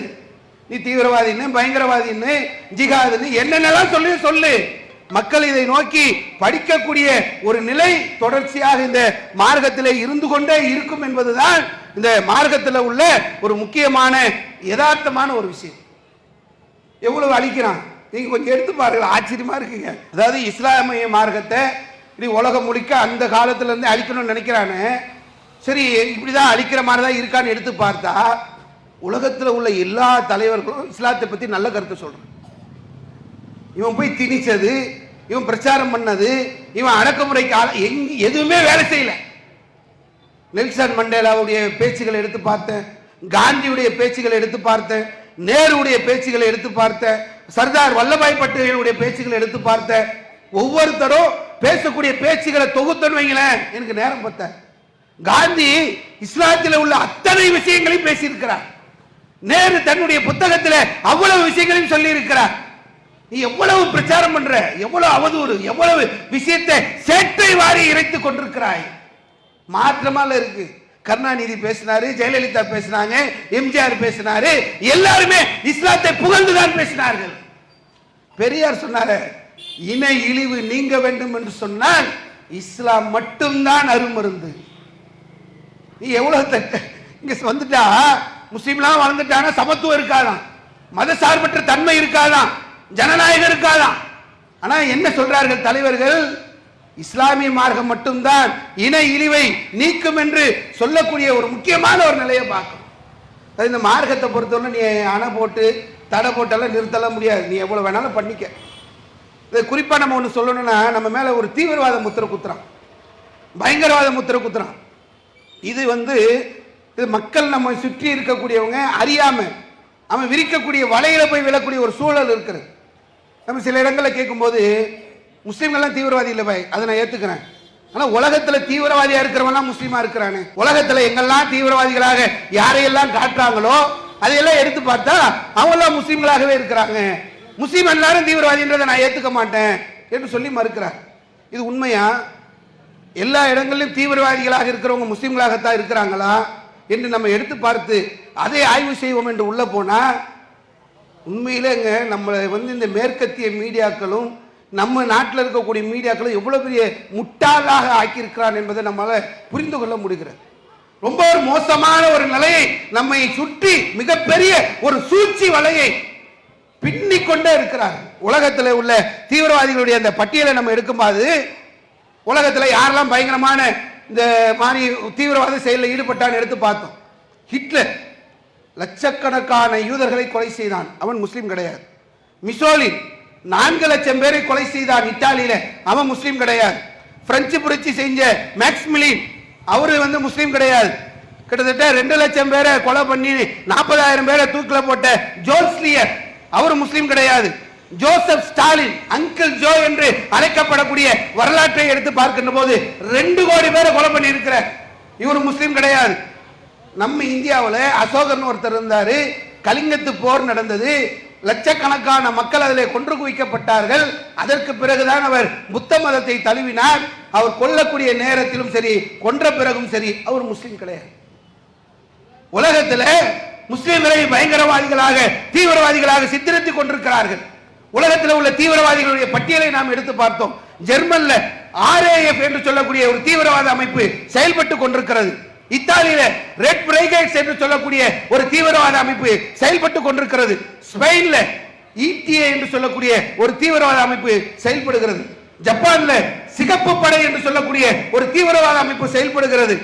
நீ தீவிரவாதின்னு, பயங்கரவாதின்னு, ஜிகாதுன்னு என்னென்னலாம் சொல்லு. மக்கள் இதை நோக்கி படிக்கக்கூடிய ஒரு நிலை தொடர்ச்சியாக இந்த மார்க்கத்திலே இருந்து கொண்டே இருக்கும் என்பதுதான் இந்த மார்க்கத்தில் உள்ள ஒரு முக்கியமான யதார்த்தமான ஒரு விஷயம். எவ்வளவு அழிக்கிறான் நீங்க கொஞ்சம் எடுத்து பாருங்க, ஆச்சரியமா இருக்குங்க. அதாவது இஸ்லாமிய மார்க்கத்தை உலகம் முழுக்க அந்த காலத்துல இருந்து அழிக்கணும்னு நினைக்கிறானு. சரி, இப்படிதான் அழிக்கிற மாதிரி தான் இருக்கான்னு எடுத்து பார்த்தா உலகத்தில் உள்ள எல்லா தலைவர்களும் இஸ்லாத்தை பத்தி நல்ல கருத்தை சொல்றான். இவன் போய் திணிச்சது, இவன் பிரச்சாரம் பண்ணது, இவன் அடக்குமுறைக்கு எதுவுமே வேலை செய்யல. நெல்சன் மண்டேலாவுடைய பேச்சுகளை எடுத்து பார்த்தேன், காந்தியுடைய பேச்சுகளை எடுத்து பார்த்தேன், நேருடைய பேச்சுகளை எடுத்து பார்த்தேன், சர்தார் வல்லபாய் பட்டேலுடைய பேச்சுகளை எடுத்து பார்த்தேன். ஒவ்வொருத்தரும் பேசக்கூடிய பேச்சுகளை தொகுத்தன்னு வைங்களேன், எனக்கு நேரம் பத்த. காந்தி இஸ்லாத்தில் உள்ள அத்தனை விஷயங்களையும் பேசியிருக்கிறார். நேரு தன்னுடைய புத்தகத்தில் அவ்வளவு விஷயங்களையும் சொல்லி இருக்கிறார். நீ எவ்வளவு பிரச்சாரம் பண்ற, எவ்வளவு அவதூறு, எவ்வளவு விஷயத்தை சேற்றை வாரி இறைத்துக் கொண்டிருக்கிறாய். மாற்றமால இருக்கு. கருணாநிதி பேசினாரு, ஜெயலலிதா பேசினாங்க, எம்ஜிஆர் பேசினாரு, எல்லாருமே இஸ்லாத்தை புகழ்ந்துதான் பேசினார்கள். பெரியார் சொன்னாரு, இணை இழிவு நீங்க வேண்டும் என்று சொன்னால் இஸ்லாம் மட்டும்தான் அருமருந்து. நீ எவ்வளவு இங்க வந்துட்டா முஸ்லீம்லாம் வளர்ந்துட்டானா சமத்துவம் இருக்காதான், மத சார்பற்ற தன்மை இருக்காதான், ஜனநாயகம் இருக்காதான். ஆனா என்ன சொல்றார்கள் தலைவர்கள்? இஸ்லாமிய மார்க்கம் மட்டும்தான் இன இழிவை நீக்கும் என்று சொல்லக்கூடிய ஒரு முக்கியமான ஒரு நிலையை பார்க்கணும். இந்த மார்க்கத்தை பொறுத்தவரை நீ அணை போட்டு தடை போட்டாலும் நிறுத்தலாம் முடியாது. நீ எவ்வளவு வேணாலும் பண்ணிக்க. இது குறிப்பா நம்ம ஒன்று சொல்லணும்னா, நம்ம மேல ஒரு தீவிரவாத முத்திரை குத்துறான், பயங்கரவாத முத்திரை குத்துறான். இது இது மக்கள் நம்ம சுற்றி இருக்கக்கூடியவங்க அறியாம அவன் விரிக்கக்கூடிய வலையில போய் விழக்கூடிய ஒரு சூழல் இருக்கிறது. நம்ம சில இடங்களில் கேட்கும்போது முஸ்லீம்கள்லாம் தீவிரவாதி இல்லை பாய், அதை நான் ஏத்துக்கிறேன். ஆனா உலகத்துல தீவிரவாதியா இருக்கிறவன் முஸ்லீமா இருக்கிறானே. உலகத்துல எங்கெல்லாம் தீவிரவாதிகளாக யாரையெல்லாம் காட்டுறாங்களோ அதையெல்லாம் எடுத்து பார்த்தா அவங்கெல்லாம் முஸ்லீம்களாகவே இருக்கிறாங்க. முஸ்லீம் எல்லாரும் தீவிரவாதின்றதை நான் ஏத்துக்க மாட்டேன் என்று சொல்லி மறுக்கிறார். இது உண்மையா? எல்லா இடங்களிலும் தீவிரவாதிகளாக இருக்கிறவங்க முஸ்லீம்களாகத்தான் இருக்கிறாங்களா என்று நம்ம எடுத்து பார்த்து அதை ஆய்வு செய்வோம் என்று உள்ள போனா உண்மையிலேங்க நம்மளை இந்த மேற்கத்திய மீடியாக்களும் நம்ம நாட்டில் இருக்கக்கூடிய மீடியாக்களும் எவ்வளவு பெரிய முட்டாளாக ஆக்கியிருக்கிறான் என்பதை நம்மளால புரிந்து கொள்ள முடிகிறது. ரொம்ப ஒரு மோசமான ஒரு நிலையை நம்மை சுற்றி மிகப்பெரிய ஒரு சூழ்ச்சி வலையை பின்னிக்கொண்டே இருக்கிறார். உலகத்தில் உள்ள தீவிரவாதிகளுடைய அந்த பட்டியலை நம்ம எடுக்கும்போது உலகத்தில் யாரெல்லாம் பயங்கரமான இந்த மாதிரி தீவிரவாத செயலில் ஈடுபட்டான்னு எடுத்து பார்த்தோம். ஹிட்லர் லட்சக்கணக்கான யூதர்களை கொலை செய்தான், அவன் முஸ்லீம் கிடையாது. மிசோலின் 4 லட்சம் பேரை கொலை செய்தான் இத்தாலியில, அவன் முஸ்லீம் கிடையாது. பிரெஞ்சு புரட்சி செஞ்ச மேக்ஸ்மிலின் அவரு முஸ்லீம் கிடையாது. கிட்டத்தட்ட 2 லட்சம் பேரை கொலை பண்ணி 40,000 பேரை தூக்கில போட்ட ஜோல்ஸ்லியர் அவர் முஸ்லீம் கிடையாது. ஜோசப் ஸ்டாலின் அங்கிள் ஜோ என்று அழைக்கப்படக்கூடிய வரலாற்றை எடுத்து பார்க்கின்ற போது 2 கோடி பேரை கொலை பண்ணி இருக்கிறார், இவர் முஸ்லீம் கிடையாது. நம்ம இந்தியாவில் அசோகர் ஒருத்தர் இருந்தாரு, கலிங்கத்து போர் நடந்தது, லட்சக்கணக்கான மக்கள் அதில் கொன்று குவிக்கப்பட்டார்கள். அதற்கு பிறகுதான் அவர் புத்த மதத்தை தழுவினார். அவர் கொல்லக்கூடிய நேரத்திலும் சரி கொன்ற பிறகும் சரி அவர் முஸ்லீம் கிடையாது. உலகத்தில் முஸ்லீம்களை பயங்கரவாதிகளாக தீவிரவாதிகளாக சித்தரித்துக் கொண்டிருக்கிறார்கள். உலகத்தில் உள்ள தீவிரவாதிகளுடைய பட்டியலை நாம் எடுத்து பார்த்தோம். ஜெர்மன்ல RAF என்று சொல்லக்கூடிய ஒரு தீவிரவாத அமைப்பு செயல்பட்டு கொண்டிருக்கிறது. இத்தாலியில ரெட் பிரைகேட்ஸ் என்று சொல்லக்கூடிய ஒரு தீவிரவாத அமைப்பு செயல்பட்டு கொண்டிருக்கிறது. ஸ்பெயின்ல ETA என்று சொல்லக்கூடிய ஒரு தீவிரவாத அமைப்பு செயல்படுகிறது. ஜப்பான்ல சிகப்பு படை என்று சொல்லக்கூடிய ஒரு தீவிரவாத அமைப்பு செயல்படுகிறது.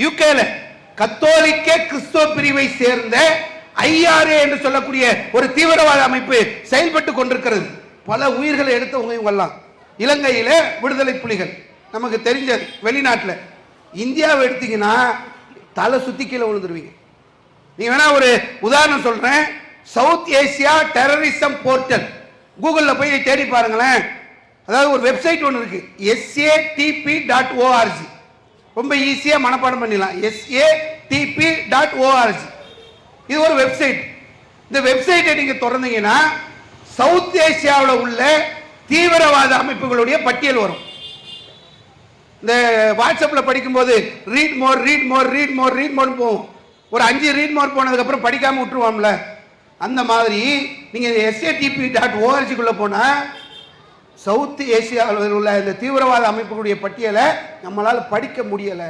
யூகேல கத்தோலிக்க கிறிஸ்துவ பிரிவை சேர்ந்த IRA என்று சொல்லக்கூடிய ஒரு தீவிரவாத அமைப்பு செயல்பட்டு கொண்டிருக்கிறது. பல உயிர்களை எடுத்தவங்க இவங்கெல்லாம். இலங்கையில விடுதலை புலிகள் நமக்கு தெரிஞ்சது. வெளிநாட்டில் இந்தியாவை எடுத்தீங்கன்னா தலை சுத்தி கீழே விழுந்துருவீங்க. நீங்க வேணா ஒரு உதாரணம் சொல்றேன். சவுத் ஏசியா டெரரிசம் போர்ட்டல் கூகுளில் போய் தேடி பாருங்களேன். அதாவது ஒரு வெப்சைட் ஒன்று இருக்கு, satp.org. ரொம்ப ஈஸியா மனப்பாடம் பண்ணிடலாம். satp.org இது ஒரு வெப்சைட். இந்த வெப்சைட்டை நீங்க திறந்தீங்கன்னா சவுத் ஏசியாவில் உள்ள தீவிரவாத அமைப்புகளுடைய பட்டியல் வரும். இந்த வாட்ஸ்அப்பில் படிக்கும்போது ரீட் மோர் ரீட் மோர் ரீட் மோர் ரீட் மோர் போகும். ஒரு 5 ரீட் மோர் போனதுக்கு அப்புறம் படிக்காம விட்டுருவாம்ல, அந்த மாதிரி நீங்க satp.org போனா சவுத் ஏசியாவில் உள்ள இந்த தீவிரவாத அமைப்புகளுடைய பட்டியலை நம்மளால படிக்க முடியல.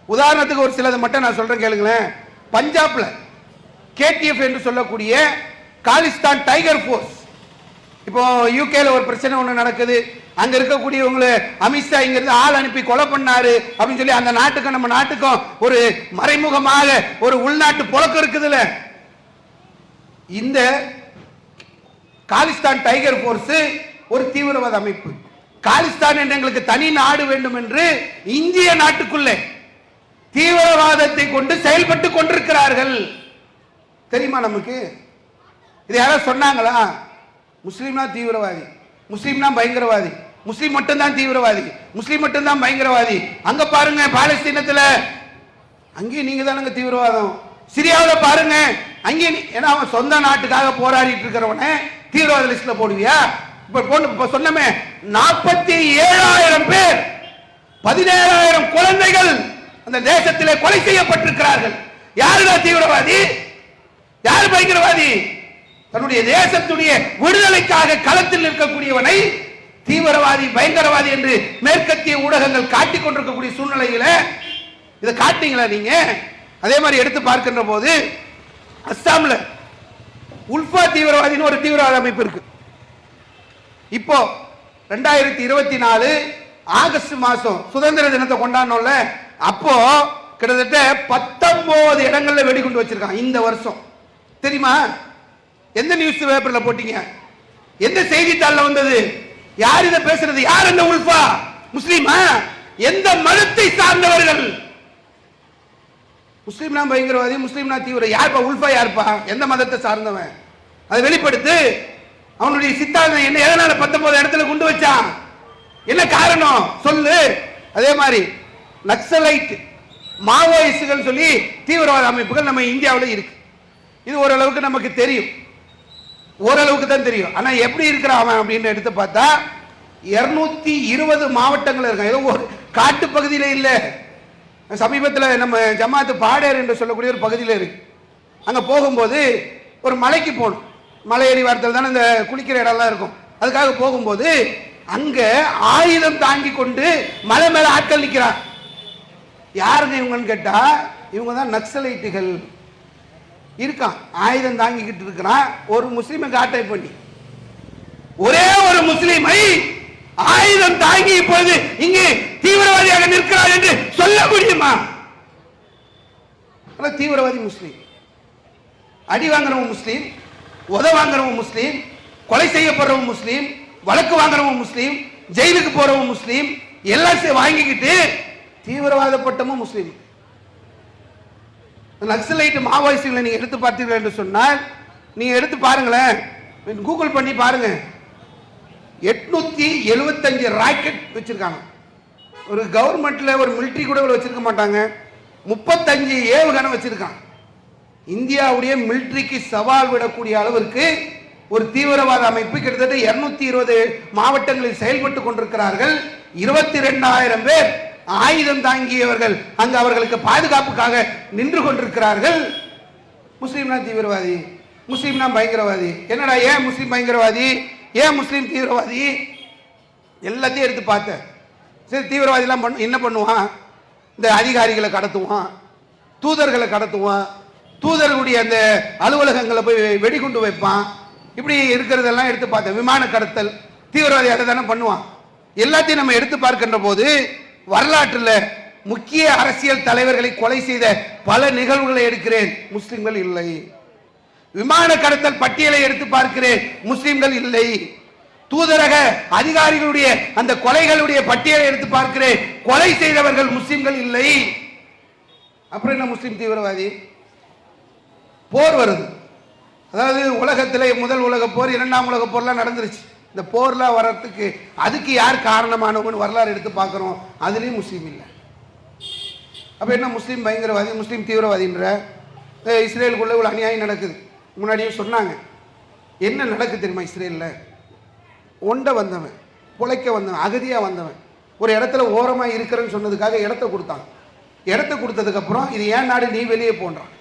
உதாரணத்துக்கு ஒரு சிலதை மட்டும் நான் சொல்றேன் கேளுங்களேன். பஞ்சாப்ல KTF என்று சொல்லக்கூடிய காலிஸ்தான் டைகர் போர்ஸ். இப்போ யூகேல ஒரு பிரச்சனை ஒன்று நடக்குது. அங்க இருக்கக்கூடியவங்களை அமித்ஷா இங்க இருந்து ஆள் அனுப்பி கொலை பண்ணாரு அப்படின்னு சொல்லி அந்த நாட்டுக்கும் நம்ம நாட்டுக்கும் ஒரு மறைமுகமாக ஒரு உள்நாட்டு புழக்கம் இருக்குதுல்ல. இந்த காலிஸ்தான் டைகர் போர்ஸ் ஒரு தீவிரவாத அமைப்பு. காலிஸ்தான் என்று எங்களுக்கு தனி நாடு வேண்டும் என்று இந்திய நாட்டுக்குள்ளே தீவிரவாதத்தை கொண்டு செயல்பட்டு கொண்டிருக்கிறார்கள். தெரியுமா நமக்கு? இது யாராவது சொன்னாங்களா? முஸ்லீம்னா தீவிரவாதி, முஸ்லீம்னா பயங்கரவாதி, முஸ்லீம் மட்டும்தான் தீவிரவாதி, முஸ்லீம் மட்டும்தான் பயங்கரவாதி. அங்க பாருங்க பாலஸ்தீனத்துல, அங்கேயும் நீங்க தானுங்க தீவிரவாதம். சிரியாவில் பாருங்க, அங்கேயும் ஏன்னா அவன் சொந்த நாட்டுக்காக போராடிட்டு இருக்கிறவன தீவிரவாத லிஸ்ட்ல போடுவியா? இப்ப சொன்னமே 47,000 பேர் 17,000 குழந்தைகள் அந்த தேசத்திலே கொலை செய்யப்பட்டிருக்கிறார்கள். யாருடா தீவிரவாதி? யாரு பயங்கரவாதி? தன்னுடைய தேசத்துடைய விடுதலைக்காக களத்தில் இருக்கக்கூடியவனை தீவிரவாதி பயங்கரவாதி என்று மேற்கத்திய ஊடகங்கள் காட்டிக் கொண்டிருக்கக்கூடிய சூழ்நிலையில இதை காட்டீங்களா நீங்க? அதே மாதிரி எடுத்து பார்க்கின்ற போது அஸ்ஸாம்ல உல்ஃபா தீவிரவாதின்னு ஒரு தீவிரவாத அமைப்பு இருக்கு. இப்போ 2024 ஆகஸ்ட் மாசம் சுதந்திர தினத்தை கொண்டாடணும்ல, அப்போ கிட்டத்தட்ட 19 இடங்கள்ல வெடிகுண்டு வச்சிருக்காங்க இந்த வருஷம். தெரியுமா? எந்த நியூஸ் பேப்பர்ல போட்டீங்க? எந்த செய்தித்தாள்ல வந்தது? யார் இதை பேசுறது? யார் இந்த உல்ஃபா? முஸ்லீமா? எந்த மதத்தை சார்ந்தவர்கள்? முஸ்லீம்னா பயங்கரவாதி, முஸ்லீம்னா தீவிர. யார்ப்பா உல்ஃபா? யார்ப்பா? எந்த மதத்தை சார்ந்தவன்? அதை வெளிப்படுத்து. அவனுடைய சித்தாந்தம் என்ன? எதனால 19 இடத்துல குண்டு வச்சான்? என்ன காரணம் சொல்லு. அதே மாதிரி நக்சலைட், மாவோயிஸ்டுகள் சொல்லி தீவிரவாத அமைப்புகள் நம்ம இந்தியாவில் இருக்கு. இது ஓரளவுக்கு நமக்கு தெரியும், ஓரளவுக்கு தான் தெரியும். ஆனா எப்படி இருக்கிறான் அவன் அப்படின்னு எடுத்து பார்த்தா 220 மாவட்டங்கள் இருக்கான். ஏதோ ஒரு காட்டு பகுதியில இல்ல. சமீபத்தில் நம்ம ஜமாத்து பாடேர் என்று சொல்லக்கூடிய ஒரு பகுதியில் இருக்கு. அங்க போகும்போது ஒரு மலைக்கு போகணும். மலை ஏறி வாரத்தில் தானே இந்த குளிக்கிற இடம்லாம் இருக்கும். அதுக்காக போகும்போது அங்க ஆயுதம் தாங்கி கொண்டு மலை மேல ஆட்கள் நிற்கிறான். யாருங்க இவங்கன்னு கேட்டா இவங்க தான் நக்சலைட்டுகள். இருக்கான், ஆயுதம் தாங்கிக்கிட்டு இருக்கிறான். ஒரு முஸ்லீமை காட்டை பண்ணி, ஒரே ஒரு முஸ்லீமை ஆயுதம் தாங்கி இப்போது இங்கு தீவிரவாதியாக நிற்கிறார் என்று சொல்ல முடியுமா? தீவிரவாதி முஸ்லீம், அடி வாங்குறவன் முஸ்லீம், உத வாங்குறவன் முஸ்லீம், கொலை செய்யப்படுறவன் முஸ்லீம், வழக்கு வாங்குறவன் முஸ்லீம், ஜெயிலுக்கு போறவன் முஸ்லீம், எல்லாம் வாங்கிக்கிட்டு தீவிரவாதப்பட்டமும் முஸ்லீம். நக்சலைட் மாவோயிஸ்டுகளை நீங்க எடுத்து பார்த்தீர்கள் என்று சொன்னால், நீங்க எடுத்து பாருங்களேன், கூகுள் பண்ணி பாருங்க. 875 ராக்கெட் வச்சிருக்காங்க. ஒரு கவர்மெண்ட்ல ஒரு மிலிட்டரி கூட வச்சிருக்க மாட்டாங்க. 35 ஏவுகணை வச்சிருக்காங்க. இந்தியாவுடைய மிலிட்டரிக்கு சவால் விடக்கூடிய அளவிற்கு ஒரு தீவிரவாத அமைப்பு கிட்டத்தட்ட 220 மாவட்டங்களில் செயல்பட்டு கொண்டிருக்கிறார்கள். 22,000 பேர் ஆயுதம் தாங்கியவர்கள் அங்கு அவர்களுக்கு பாதுகாப்புக்காக நின்று கொண்டிருக்கிறார்கள். முஸ்லீம்னா தீவிரவாதி, முஸ்லீம்னா பயங்கரவாதி. என்னடா ஏன் முஸ்லீம் பயங்கரவாதி, ஏன் முஸ்லீம் தீவிரவாதி? எல்லாத்தையும் எடுத்து பார்த்தேன். சரி, தீவிரவாதிலாம் என்ன பண்ணுவான்? இந்த அதிகாரிகளை கடத்துவான், தூதர்களை கடத்துவான், தூதர்களுடைய அந்த அலுவலகங்களை போய் வெடிகுண்டு வைப்பான். இப்படி இருக்கிறதெல்லாம் எடுத்து பார்த்தேன். விமான கடத்தல், தீவிரவாதி அதை தானே பண்ணுவான். எல்லாத்தையும் நம்ம எடுத்து பார்க்கின்ற போது வரலாற்றில் முக்கிய அரசியல் தலைவர்களை கொலை செய்த பல நிகழ்வுகளை எடுக்கிறேன், முஸ்லிம்கள் இல்லை. விமான கடத்தல் பட்டியலை எடுத்து பார்க்கிறேன், முஸ்லிம்கள் இல்லை. தூதரக அதிகாரிகளுடைய அந்த கொலைகளுடைய பட்டியலை எடுத்து பார்க்கிறேன், கொலை செய்தவர்கள் முஸ்லிம்கள் இல்லை. அப்புறம் என்ன முஸ்லிம் தீவிரவாதி? போர் வருது. அதாவது உலகத்தில் முதல் உலக போர், இரண்டாம் உலக போர்லாம் நடந்துருச்சு. இந்த போர்லாம் வர்றதுக்கு அதுக்கு யார் காரணமானவங்கன்னு வரலாறு எடுத்து பார்க்குறோம், அதுலேயும் முஸ்லீம் இல்லை. அப்போ என்ன முஸ்லீம் பயங்கரவாதி, முஸ்லீம் தீவிரவாதின்ற? இஸ்ரேலுக்குள்ளே இவ்வளோ அநியாயம் நடக்குது. முன்னாடியே சொன்னாங்க. என்ன நடக்குது தெரியுமா? இஸ்ரேலில் ஒண்டை வந்தவன், பிழைக்க வந்தவன், அகதியாக வந்தவன் ஒரு இடத்துல ஓரமாக இருக்கிறேன்னு சொன்னதுக்காக இடத்த கொடுத்தாங்க. இடத்த கொடுத்ததுக்கப்புறம் இது ஏன் நாடு, நீ வெளியே போன்றான்.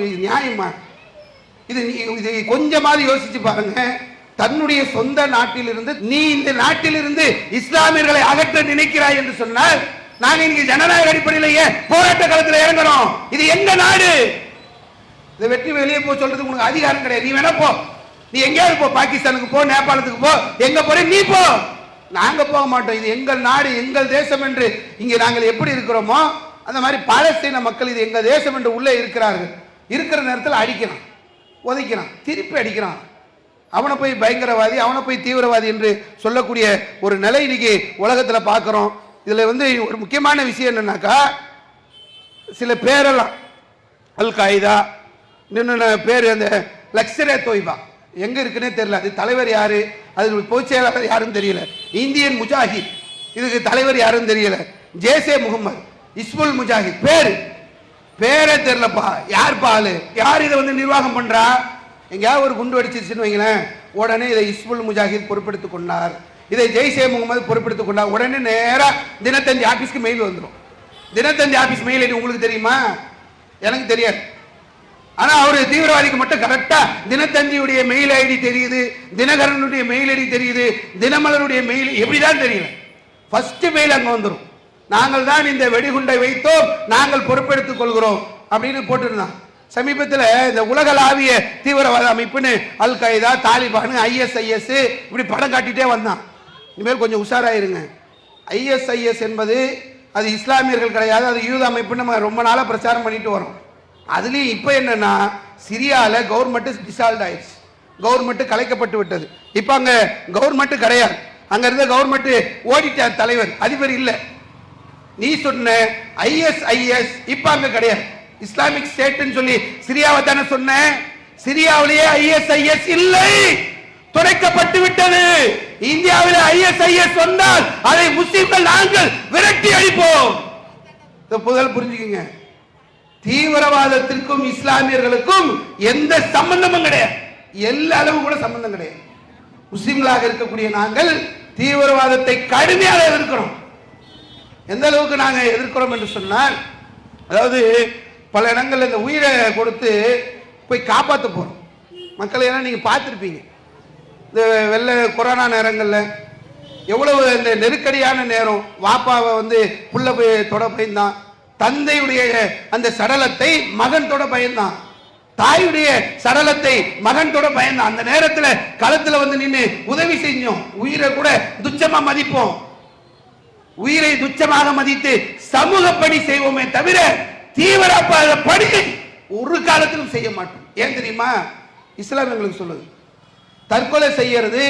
இது நியாயமா? இது கொஞ்சமாவது யோசிச்சு பாருங்க. தன்னுடைய சொந்த நாட்டிலிருந்து நீ இந்த நாட்டிலிருந்து இஸ்லாமியர்களை அகற்ற நினைக்கிறாய் என்று சொன்னால் நாங்க இன்னைக்கு ஜனநாயக அடிப்படையிலேயே போராட்ட காலத்தில் இறங்கணும். இது எங்க நாடு? இதை வெற்றி வெளியே போய் சொல்றதுக்கு உனக்கு அதிகாரம் கிடையாது. நீ வேணா போ, நீ எங்கேயாவது போ, பாகிஸ்தானுக்கு போ, நேபாளத்துக்கு போ, எங்க போற நீ போ, நாங்க போக மாட்டோம். இது எங்கள் நாடு, எங்கள் தேசம் என்று இங்கே நாங்கள் எப்படி இருக்கிறோமோ அந்த மாதிரி பாலஸ்தீன மக்கள் இது எங்க தேசம் என்று உள்ளே இருக்கிறார்கள். இருக்கிற நேரத்தில் அடிக்கிறான், உதைக்கிறான், திருப்பி அடிக்கிறான். அவனை போய் பயங்கரவாதி, அவனை போய் தீவிரவாதி என்று சொல்லக்கூடிய ஒரு நிலை இன்னைக்கு உலகத்தில் பார்க்குறோம். இதில் ஒரு முக்கியமான விஷயம் என்னன்னாக்கா, சில பேரெல்லாம் அல் காய்தா, இன்னொன்று பேர் அந்த லக்ஸரே தொய்பா எங்கே இருக்குன்னே தெரியல. அது தலைவர் யாரு, அது பொதுச் செயலாளர் யாருன்னு தெரியல. இந்தியன் முஜாஹித், இதுக்கு தலைவர் யாருன்னு தெரியல. ஜேசே முகமது, இஸ்புல் முஜாஹித், பேரே தெரியலப்பா. யார் பாலு, யார் இதை நிர்வாகம் பண்றா? எங்கேயாவது ஒரு குண்டு வெடிச்சிருச்சுன்னு வைங்களேன், உடனே இதை இஸ்புல் முஜாஹித் பொறுப்பெடுத்துக் கொண்டார், இதை ஜெய்ஷே முகமது பொறுப்பெடுத்துக் கொண்டார். உடனே நேராக தினத்தந்தி ஆபீஸ்க்கு மெயில் வந்துடும். தினத்தந்தி ஆபீஸ் மெயில் ஐடி உங்களுக்கு தெரியுமா? எனக்கு தெரியாது. ஆனா அவரு தீவிரவாதிக்கு மட்டும் கரெக்டா தினத்தந்தியுடைய மெயில் ஐடி தெரியுது, தினகரனுடைய மெயில் ஐடி தெரியுது, தினமலருடைய மெயில் எப்படிதான் தெரியல. ஃபர்ஸ்ட் மெயில் அங்க வந்துடும். நாங்கள் தான் இந்த வெடிகுண்டை வைத்தோம், நாங்கள் பொறுப்பெடுத்துக் கொள்கிறோம் அப்படின்னு போட்டுருந்தான். சமீபத்தில் இந்த உலகளாவிய தீவிரவாத அமைப்புன்னு அல் கைதா, தாலிபான், ISIS இப்படி படம் காட்டிட்டே வந்தான். இனிமேல் கொஞ்சம் உஷாராயிருங்க. ISIS என்பது அது இஸ்லாமியர்கள் கிடையாது, அது யூத அமைப்பு. நம்ம ரொம்ப நாளாக பிரச்சாரம் பண்ணிட்டு வரோம். அதுலேயும் இப்போ என்னன்னா, சிரியாவில் கவர்மெண்ட் டிசால்வ் ஆயிடுச்சு, கவர்மெண்ட் கலைக்கப்பட்டு விட்டது. இப்போ அங்கே கவர்மெண்ட் கிடையாது, அங்க இருந்த கவர்மெண்ட் ஓடிட்டார், தலைவர் அதிபர் இல்லை. நீ சொன்ன ISIS இப்ப அங்க கிடையாது, இஸ்லாமிக் ஸ்டேட்னு சொல்லி சிரியாவை தானே சொன்ன. சிரியாவிலேயே ISIS இல்லை, துடைக்கப்பட்டு விட்டது. இந்தியாவில் ISIS வந்தால் அதை முஸ்லிம்கள் நாங்கள் விரட்டி அடிப்போம். முதல் புரிஞ்சுக்கங்க, தீவிரவாதத்திற்கும் இஸ்லாமியர்களுக்கும் எந்த சம்பந்தமும் கிடையாது, எல்லா அளவு கூட சம்பந்தம் கிடையாது. முஸ்லிம்களாக இருக்கக்கூடிய நாங்கள் தீவிரவாதத்தை கடுமையாக எதிர்க்கிறோம். எந்த அளவுக்கு நாங்கள் எதிர்க்கிறோம் என்று சொன்னால், அதாவது பல இடங்கள்ல இந்த உயிரை கொடுத்து போய் காப்பாற்ற போறோம் மக்களை எல்லாம் நீங்க பார்த்துருப்பீங்க. இந்த வெள்ள கொரோனா நேரங்களில் எவ்வளவு இந்த நெருக்கடியான நேரம், வாப்பாவை புள்ள போய் தொட பயந்தான், தந்தையுடைய அந்த சடலத்தை மகன் தொட பயந்தான், தாயுடைய சடலத்தை மகன் தொட பயந்தான். அந்த நேரத்தில் களத்தில் நின்று உதவி செஞ்சோம். உயிரை கூட துச்சமா மதிப்போம், உயிரை துச்சமாக மதித்து சமூக பணி செய்வோமே தவிர தீவிரவாத பணி ஒரு காலத்திலும் செய்ய மாட்டோம். ஏன் தெரியுமா? இஸ்லாம் எங்களுக்கு சொல்லுது, தற்கொலை செய்யறது,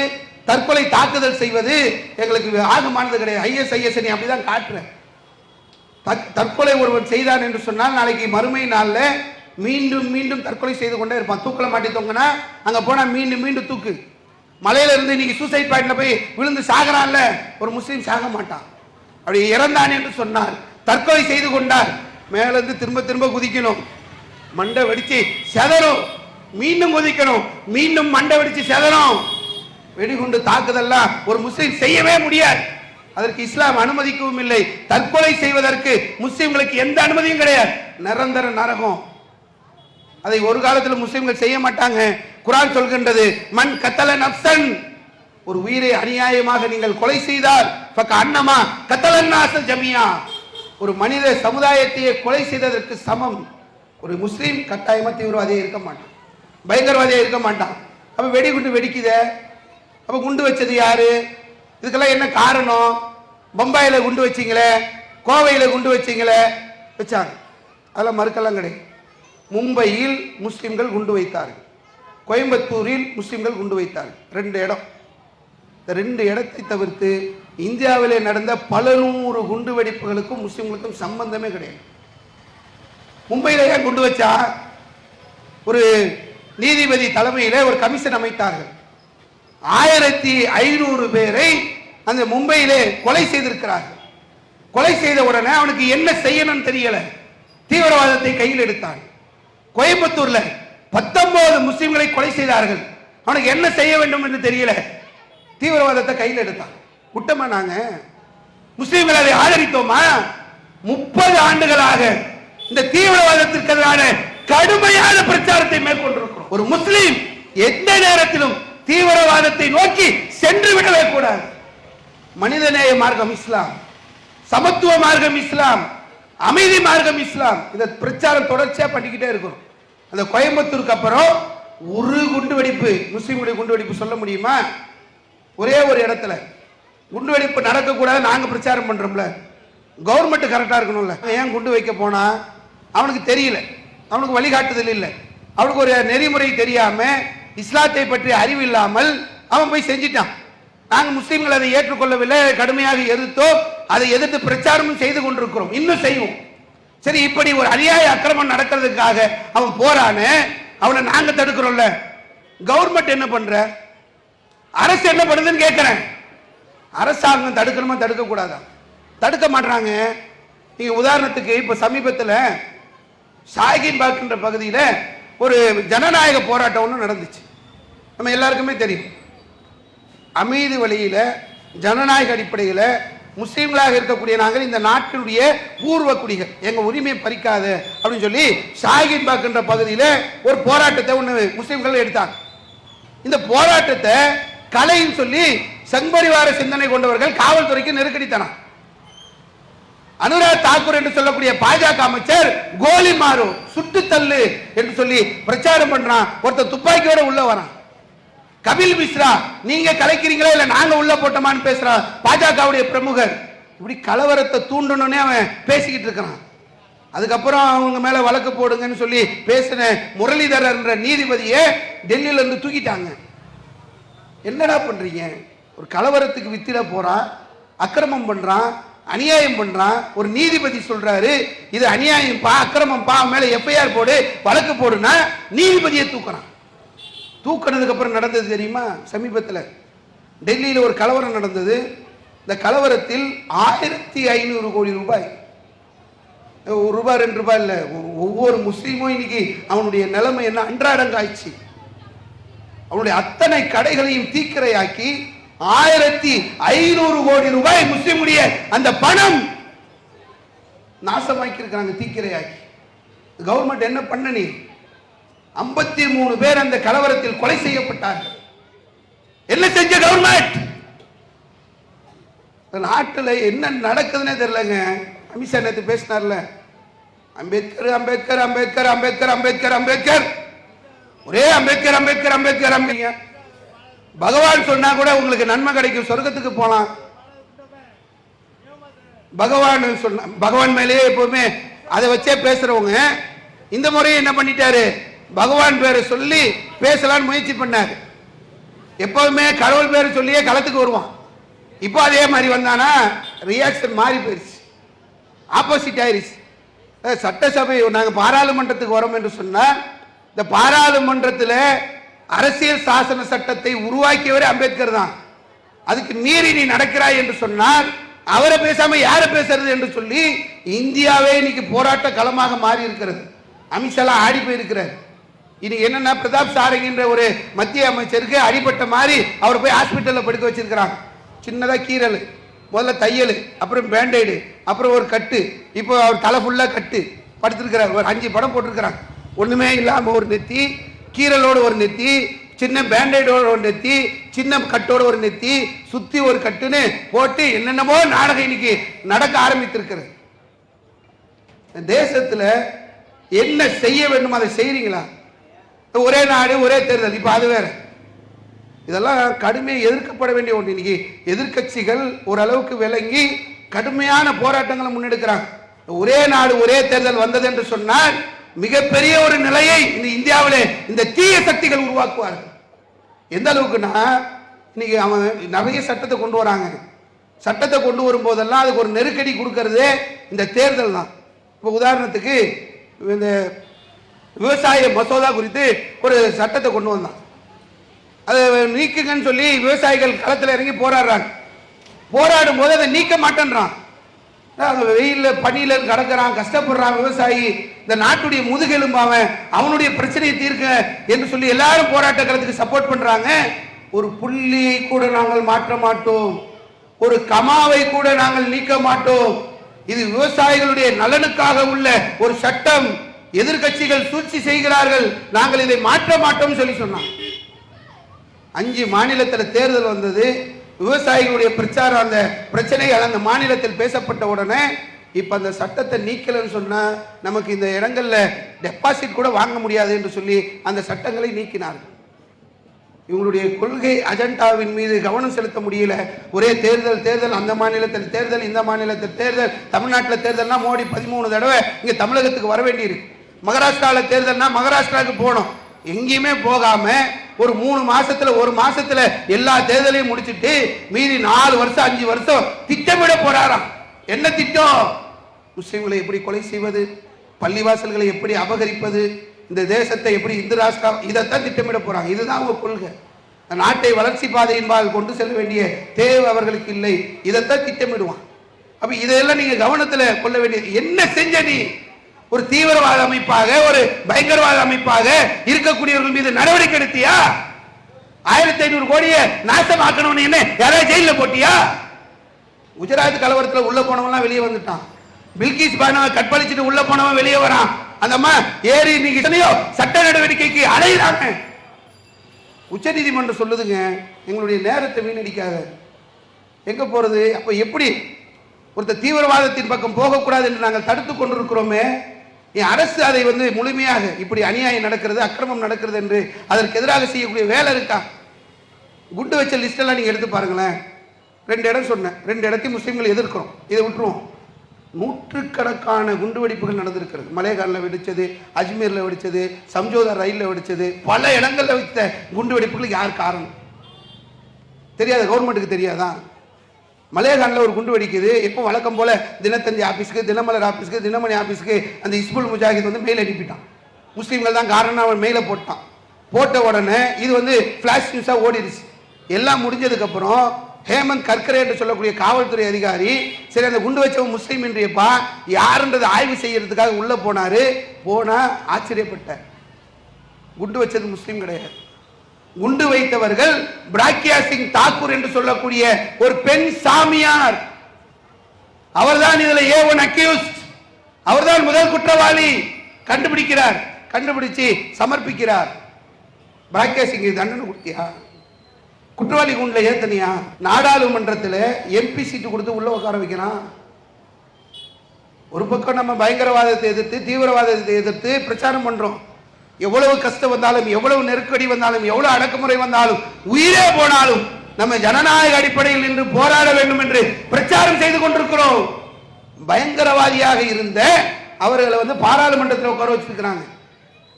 தற்கொலை தாக்குதல் செய்வது எங்களுக்கு ஆகமானது கிடையாது. ISIS நீ அப்படிதான் காட்டுற. தற்கொலை ஒருவன் செய்தான் என்று சொன்னால் நாளைக்கு மறுமை நாள்ல மீண்டும் மீண்டும் தற்கொலை செய்து கொண்டே இருப்பான். தூக்கல மாட்டி தொங்கினா அங்க போனா மீண்டும் மீண்டும் தூக்கு. மலையில இருந்து இன்னைக்கு சூசைட் பாயிண்ட்ல போய் விழுந்து சாகறான்ல, ஒரு முஸ்லீம் சாக மாட்டான். அப்படி இறந்தான் என்று சொன்னார், தற்கொலை செய்து கொண்டார், மேல இருந்து திரும்ப திரும்ப குதிக்கணும், மண்டை வெடிச்சு செதறும், மீண்டும் குதிக்கணும், மீண்டும் மண்டை வெடிச்சு செதறும். வெடிகுண்டு தாக்குதல்லாம் ஒரு முஸ்லீம் செய்யவே முடியாது, அதற்கு இஸ்லாம் அனுமதிக்கவும் இல்லை. தற்கொலை செய்வதற்கு முஸ்லிம்களுக்கு எந்த அனுமதியும் கிடையாது, நிரந்தர நரகம். அதை ஒரு காலத்தில் முஸ்லிம்கள் செய்ய மாட்டாங்க. குர்ஆன் சொல்கின்றது, மன் கத்தல நஃப்ஸன், ஒரு உயிரை அநியாயமாக நீங்கள் கொலை செய்தால் ஃபகஅன்னமா கத்தலன்னாஸ ஜமியா, ஒரு மனித சமுதாயத்தையே கொலை செய்ததற்கு சமம். ஒரு முஸ்லீம் கட்டாயமா தீவிரவாதியே இருக்க மாட்டான், பயங்கரவாதியே இருக்க மாட்டான். அப்ப வெடிகுண்டு வெடிக்குதே, அப்ப குண்டு வச்சது யாரு? இதுக்கெல்லாம் என்ன காரணம்? பம்பாயில குண்டு வச்சிங்களே, கோவையில் குண்டு வச்சிங்களே, வச்சாங்க, அதெல்லாம் மறுக்கலாம் கிடையாது. மும்பையில் முஸ்லிம்கள் குண்டு வைத்தார்கள், கோயம்புத்தூரில் முஸ்லிம்கள் குண்டு வைத்தார்கள், 2 இடம். இந்த 2 இடத்தை தவிர்த்து இந்தியாவிலே நடந்த பல நூறு குண்டு வெடிப்புகளுக்கும் முஸ்லிம்களுக்கும் சம்பந்தமே கிடையாது. மும்பையில் ஏன் குண்டு வச்சா? ஒரு நீதிபதி தலைமையில ஒரு கமிஷன் அமைத்தார்கள். 1500 பேரை அந்த மும்பையிலே கொலை செய்திருக்கிறார்கள். கொலை செய்த உடனே அவனுக்கு என்ன செய்யணும்னு தெரியல, தீவிரவாதத்தை கையில் எடுத்தான். கோயம்புத்தூர்ல 19 முஸ்லிம்களை கொலை செய்தார்கள், அவனுக்கு என்ன செய்ய வேண்டும் என்று தெரியல, தீவிரவாதத்தை கையில் எடுத்தான். குட்டமா நாங்க முஸ்லிம்கள் அதை ஆதரித்தோமா? 30 ஆண்டுகளாக இந்த தீவிரவாதத்திற்கு எதிரான கடுமையான பிரச்சாரத்தை மேற்கொண்டிருக்கிறோம். ஒரு முஸ்லிம் எந்த நேரத்திலும் தீவிரவாதத்தை நோக்கி சென்று விடவே கூடாது. மனிதநேய மார்க்கம் இஸ்லாம், சமத்துவ மார்க்கம் இஸ்லாம், அமைதி மார்க்கம் இஸ்லாம். இந்த பிரச்சாரம் தொடர்ச்சியா பண்ணிக்கிட்டே இருக்கிறோம். அந்த கோயம்புத்தூருக்கு அப்புறம் ஒரு குண்டு வெடிப்பு, முஸ்லீம்களுடைய குண்டு வெடிப்பு சொல்ல முடியுமா? ஒரே ஒரு இடத்துல குண்டு வெடிப்பு நடக்கக்கூடாது நாங்க பிரச்சாரம் பண்றோம்ல, கவர்மெண்ட் கரெக்டா இருக்கணும்ல. ஏன் குண்டு வைக்க போனா? அவனுக்கு தெரியல, அவனுக்கு வழிகாட்டுதல் இல்லை, அவனுக்கு ஒரு நெறிமுறை தெரியாம, இஸ்லாத்தை பற்றி அறிவு இல்லாமல் அவன் போய் செஞ்சிட்டான். நாங்க முஸ்லீம்கள் அதை ஏற்றுக்கொள்ளவில்லை, கடுமையாக எதிர்த்தோ, அதை எதிர்த்து பிரச்சாரமும் செய்து கொண்டிருக்கிறோம், இன்னும் செய்வோம். சரி, இப்படி ஒரு அநியாய அக்கிரமம் நடக்கிறதுக்காக அவன் போறானே, அவனை நாங்க தடுக்கிறோம்ல. கவர்மெண்ட் என்ன பண்ற, அரசு என்ன பண்ணுதுன்னு கேட்கிறேன். அரசாங்கம் தடுக்கணுமா தடுக்க கூடாதா? தடுக்க மாட்டாங்க. நீங்க உதாரணத்துக்கு இப்ப சமீபத்தில் ஷாஹீன் பாக் என்ற பகுதியில் ஒரு ஜனநாயக போராட்டம் ஒன்று நடந்துச்சு, நம்ம எல்லாருக்குமே தெரியும். அமைதி வழியில ஜனநாயக அடிப்படையில் முஸ்லீம்களாக இருக்கக்கூடிய நாங்கள் இந்த நாட்டினுடைய பூர்வ குடிகள், எங்க உரிமையை பறிக்காத அப்படின்னு சொல்லி ஷாஹீன் பாக் என்ற பகுதியில் ஒரு போராட்டத்தை ஒன்று முஸ்லீம்கள் எடுத்தாங்க. இந்த போராட்டத்தை கலைன்னு சொல்லி சங்பரிவார சிந்தனை கொண்டவர்கள் காவல்துறைக்கு நெருக்கடி தரான். அனுராக் தாக்கூர் என்று சொல்லக்கூடிய பாஜக அமைச்சர் கோலி மாறு சுட்டு தள்ளு என்று சொல்லி பிரச்சாரம் பண்றான். ஒருத்தர் துப்பாக்கியோட உள்ள வரான். கபில் மிஸ்ரா நீங்க கலைக்கிறீங்களா இல்ல நாங்க உள்ள போட்டோமான்னு பேசுறான் பாஜகவுடைய பிரமுகர். இப்படி கலவரத்தை தூண்டணும்னே அவன் பேசிக்கிட்டு இருக்கிறான். அதுக்கப்புறம் அவங்க மேல வழக்கு போடுங்கன்னு சொல்லி பேசின முரளிதரர் என்ற நீதிபதியை டெல்லியில இருந்து தூக்கிட்டாங்க. என்னடா பண்றீங்க? ஒரு கலவரத்துக்கு வித்திட போறான், அக்கிரமம் பண்றான், அநியாயம் பண்றான். ஒரு நீதிபதி சொல்றாரு இது அநியாயம் பா, அக்கிரமம் பா, மேல எஃப்ஐஆர் போடு, வழக்கு போடுனா நீதிபதியை தூக்குறான். தூக்கினதுக்கு அப்புறம் நடந்தது தெரியுமா? சமீபத்தில் டெல்லியில் ஒரு கலவரம் நடந்தது. இந்த கலவரத்தில் 1500 கோடி ரூபாய், ஒரு ரூபாய் 2 ரூபாய் இல்லை, ஒவ்வொரு முஸ்லீமும் இன்னைக்கு அவனுடைய நிலைமை என்ன அன்றாடங்காய்ச்சி. அவனுடைய அத்தனை கடைகளையும் தீக்கிரையாக்கி 1500 கோடி ரூபாய் முஸ்லிமுடைய அந்த பணம் நாசமாக்கி இருக்காங்க, தீக்கிரையாக்கி. கவர்மெண்ட் என்ன பண்ண? நீ 53 பேர் அந்த கலவரத்தில் கொலை செய்யப்பட்டார்கள். என்ன செஞ்ச கவர்மெண்ட்? நாட்டில் என்ன நடக்குதுன்னே தெரியலங்க. அமித்ஷா நேற்று பேசினார்ல, அம்பேத்கர் அம்பேத்கர் அம்பேத்கர் அம்பேத்கர் அம்பேத்கர் அம்பேத்கர், ஒரே அம்பேத்கர் அம்பேத்கர் அம்பேத்கர் அம்பேங்க. பகவான் சொன்னா கூட உங்களுக்கு நன்மை கிடைக்கும், சொர்க்கத்துக்கு போலாம். பகவான் சொன்ன பகவான் மேலேயே எப்பவுமே அதை வச்சே பேசுறவங்க இந்த முறையை என்ன பண்ணிட்டாரு? பகவான் பேரை சொல்லி பேசலான்னு முயற்சி பண்ணாரு. எப்பவுமே கடவுள் பேரை சொல்லியே களத்துக்கு வருவான். இப்போ அதே மாதிரி வந்தானா ரியாக்ஷன் மாறி போயிருச்சு, ஆப்போசிட் ஆயிருச்சு. சட்டசபை நாங்கள் பாராளுமன்றத்துக்கு வரோம் என்று சொன்னால், இந்த பாராளுமன்றத்தில் அரசியல் சாசன சட்டத்தை உருவாக்கியவரே அம்பேத்கர் தான். அதுக்கு மீறி நீ நடக்கிறாய் என்று சொன்னால் அவரை பேசாம யாரை பேசுறது என்று சொல்லி இந்தியாவே இன்னைக்கு போராட்ட களமாக மாறி இருக்கிறது. அமித்ஷா ஆடி போயிருக்கிறார். இன்னைக்கு என்னன்னா, பிரதாப் சாரங்கின்ற ஒரு மத்திய அமைச்சருக்கு அடிபட்ட மாதிரி அவர் போய் ஹாஸ்பிட்டலில் படுக்க வச்சிருக்கிறாங்க. சின்னதா கீரல், முதல்ல தையல், அப்புறம் பேண்டைடு, அப்புறம் ஒரு கட்டு. இப்போ அவர் தலை ஃபுல்லா கட்டு படுத்திருக்கிறார். ஒரு 5 படம் போட்டிருக்கிறாங்க. ஒண்ணுமே இல்லாம ஒரு நெத்தி, கீரலோட ஒரு நெத்தி, சின்ன பேண்டைடோட ஒரு நெத்தி, சின்ன கட்டோட ஒரு நெத்தி, சுத்தி ஒரு கட்டுன்னு போட்டு என்னென்னமோ நாடகம் இன்னைக்கு நடக்க ஆரம்பித்திருக்கிறது. தேசத்துல என்ன செய்ய வேண்டும் அதை செய்றீங்களா? ஒரே நாடு ஒரே தேர்தல், இப்ப அது வேற. இதெல்லாம் கடுமையாக எதிர்க்கப்பட வேண்டிய ஒன்று. இன்னைக்கு எதிர்கட்சிகள் ஓரளவுக்கு விளங்கி கடுமையான போராட்டங்களை முன்னெடுக்கிறாங்க. ஒரே நாடு ஒரே தேர்தல் வந்தது என்று சொன்னால் மிகப்பெரிய ஒரு நிலையை இந்த இந்தியாவிலே இந்த தீய சக்திகள் உருவாக்குவார்கள். எந்த அளவுக்குன்னா, இன்னைக்கு அவன் நிறைய சட்டத்தை கொண்டு வராங்க. சட்டத்தை கொண்டு வரும் போதெல்லாம் அதுக்கு ஒரு நெருக்கடி கொடுக்கறதே இந்த தேர்தல் தான். இப்போ உதாரணத்துக்கு இந்த விவசாய மசோதா குறித்து ஒரு சட்டத்தை கொண்டு வந்தான். அதை நீக்குங்கன்னு சொல்லி விவசாயிகள் களத்தில் இறங்கி போராடுறாங்க. போராடும் போது அதை நீக்க மாட்டேன்றான். வெயிலில் பனியில் கடக்கிறான், கஷ்டப்படுறான் விவசாயி. இந்த நாட்டுடைய முதுகெலும்பாவன், அவனுடைய பிரச்சனையை தீர்க்க என்று சொல்லி எல்லாரும் போராட்ட களத்துக்கு சப்போர்ட் பண்றாங்க. ஒரு புள்ளியை கூட நாங்கள் மாற்ற மாட்டோம், ஒரு கமாவை கூட நாங்கள் நீக்க மாட்டோம். இது விவசாயிகளுடைய நலனுக்காக உள்ள ஒரு சட்டம். எதிர்கட்சிகள் சூழ்ச்சி செய்கிறார்கள், நாங்கள் இதை மாற்ற மாட்டோம் சொல்லி சொன்னாங்க. 5 மாநிலத்தில் தேர்தல் வந்தது. விவசாயிகளுடைய பிரச்சாரம், அந்த பிரச்சனைகள் அந்த மாநிலத்தில் பேசப்பட்ட உடனே இப்ப அந்த சட்டத்தை நீக்கலன்னு சொன்னா நமக்கு இந்த இடங்கள்ல டெபாசிட் கூட வாங்க முடியாது என்று சொல்லி அந்த சட்டங்களை நீக்கினார்கள். இவங்களுடைய கொள்கை அஜெண்டாவின் மீது கவனம் செலுத்த முடியல. ஒரே தேர்தல் தேர்தல், அந்த மாநிலத்தில் தேர்தல், இந்த மாநிலத்தில் தேர்தல். தமிழ்நாட்டில் தேர்தல்னா மோடி 13 தடவை இங்க தமிழகத்துக்கு வர வேண்டியிருக்கு. மகாராஷ்டிராவில் தேர்தல்னா மகாராஷ்டிராவுக்கு போகணும். எங்கேயுமே போகாம ஒரு 3 மாசத்துல, ஒரு மாசத்துல எல்லா தேர்தலையும் முடிச்சுட்டு மீறி 4 வருஷம் 5 வருஷம் திட்டமிட போறாராம். என்ன திட்டம்? முஸ்லிம்களை எப்படி கொலை செய்வது, பள்ளிவாசல்களை எப்படி அபகரிப்பது, இந்த தேசத்தை எப்படி இந்து ராஷ்டிரம், இதைத்தான் திட்டமிட போறாங்க. இதுதான் அவங்க கொள்கை. நாட்டை வளர்ச்சி பாதையின்பால் கொண்டு செல்ல வேண்டிய தேவை அவர்களுக்கு இல்லை. இதைத்தான் திட்டமிடுவான். அப்ப இதெல்லாம் நீங்க கவனத்துல கொள்ள வேண்டியது. என்ன செஞ்ச நீ? ஒரு தீவிரவாத அமைப்பாக, ஒரு பயங்கரவாத அமைப்பாக இருக்கக்கூடியவர்கள் மீது நடவடிக்கை எடுத்தியா? 1500 கோடியை நாசமாக்கணும்னு என்ன யாராவது ஜெயில போட்டியா? குஜராத் கலவரத்தில் உள்ள போனவன் வெளியே வந்துட்டான். பில்கிஸ் பானவை கற்பழிச்சுட்டு உள்ள போனவன் வெளியே வரான். அந்த அம்மா ஏறி இன்னைக்கு சட்ட நடவடிக்கைக்கு அலையிறாங்க. உச்ச நீதிமன்றம் சொல்லுதுங்க, எங்களுடைய நேரத்தை வீணடிக்காத. எங்க போறது? அப்ப எப்படி ஒருத்தர் தீவிரவாதத்தின் பக்கம் போகக்கூடாது என்று நாங்கள் தடுத்துக் கொண்டிருக்கிறோமே, என் அரசு அதை முழுமையாக இப்படி அநியாயம் நடக்கிறது, அக்கிரமம் நடக்கிறது என்று அதற்கு எதிராக செய்யக்கூடிய வேலை இருக்கா? குண்டு வச்ச லிஸ்ட் எல்லாம் நீங்க எடுத்து பாருங்களேன். 2 இடம் சொன்னேன், 2 இடத்தையும் முஸ்லிம்கள் எதிர்க்கிறோம், இதை விட்டுருவோம். நூற்றுக்கணக்கான குண்டு வெடிப்புகள் நடந்திருக்கிறது. மலேகானில் வெடிச்சது, அஜ்மீரில் வெடிச்சது, சம்ஜோதா ரயிலில் வெடிச்சது, பல இடங்களில் வைத்த குண்டு வெடிப்புகளுக்கு யார் காரணம் தெரியாது, கவர்மெண்ட்டுக்கு தெரியாதா? மலேகானில் ஒரு குண்டு வெடிக்குது, எப்போ வழக்கம் போல தினத்தந்தி ஆஃபீஸ்க்கு, தினமலர் ஆஃபீஸ்க்கு, தினமணி ஆஃபீஸ்க்கு அந்த இஸ்புல் முஜாஹித் மெயில் அனுப்பிட்டான். முஸ்லீம்கள் தான் காரணம், அவன் மெயிலை போட்டான். போட்ட உடனே இது ஃபிளாஷ் நியூஸாக ஓடிடுச்சு. எல்லாம் முடிஞ்சதுக்கப்புறம் ஹேமந்த் கர்கரே என்று சொல்லக்கூடிய காவல்துறை அதிகாரி, சரி அந்த குண்டு வச்சவன் முஸ்லீம் என்றியப்பா யாருன்றது ஆய்வு செய்யறதுக்காக உள்ள போனா ஆச்சரியப்பட்டார். குண்டு வச்சது முஸ்லீம் கிடையாது. குண்டு வைத்தவர்கள் பிராக்யா சிங் தாக்கூர் என்று சொல்லக்கூடிய ஒரு பெண் சாமியார். அவர்தான் இதுல A1 அக்யூஸ்ட், அவர்தான் முதல் குற்றவாளி. கண்டுபிடிக்கிறார், கண்டுபிடிச்சு சமர்ப்பிக்கிறார். பிராக்யா சிங் தண்டனை கொடுத்தியா? குற்றவாளி குண்டுல ஏத்தனியா? நாடாளுமன்றத்தில் MP சீட்டு கொடுத்து உள்ள உட்கார வைக்கிறான். ஒரு பக்கம் நம்ம பயங்கரவாதத்தை எதிர்த்து, தீவிரவாதத்தை எதிர்த்து பிரச்சாரம் பண்றோம். எவ்வளவு கஷ்டம் வந்தாலும், எவ்வளவு நெருக்கடி வந்தாலும், எவ்வளவு அடக்குமுறை வந்தாலும், உயிரே போனாலும் நம்ம ஜனநாயக அடிப்படையில் நின்று போராட வேண்டும் என்று பிரச்சாரம் செய்து கொண்டிருக்கிறோம். பயங்கரவாதியாக இருந்த அவர்களை பாராளுமன்றத்தில் உட்கார வச்சிருக்கிறாங்க.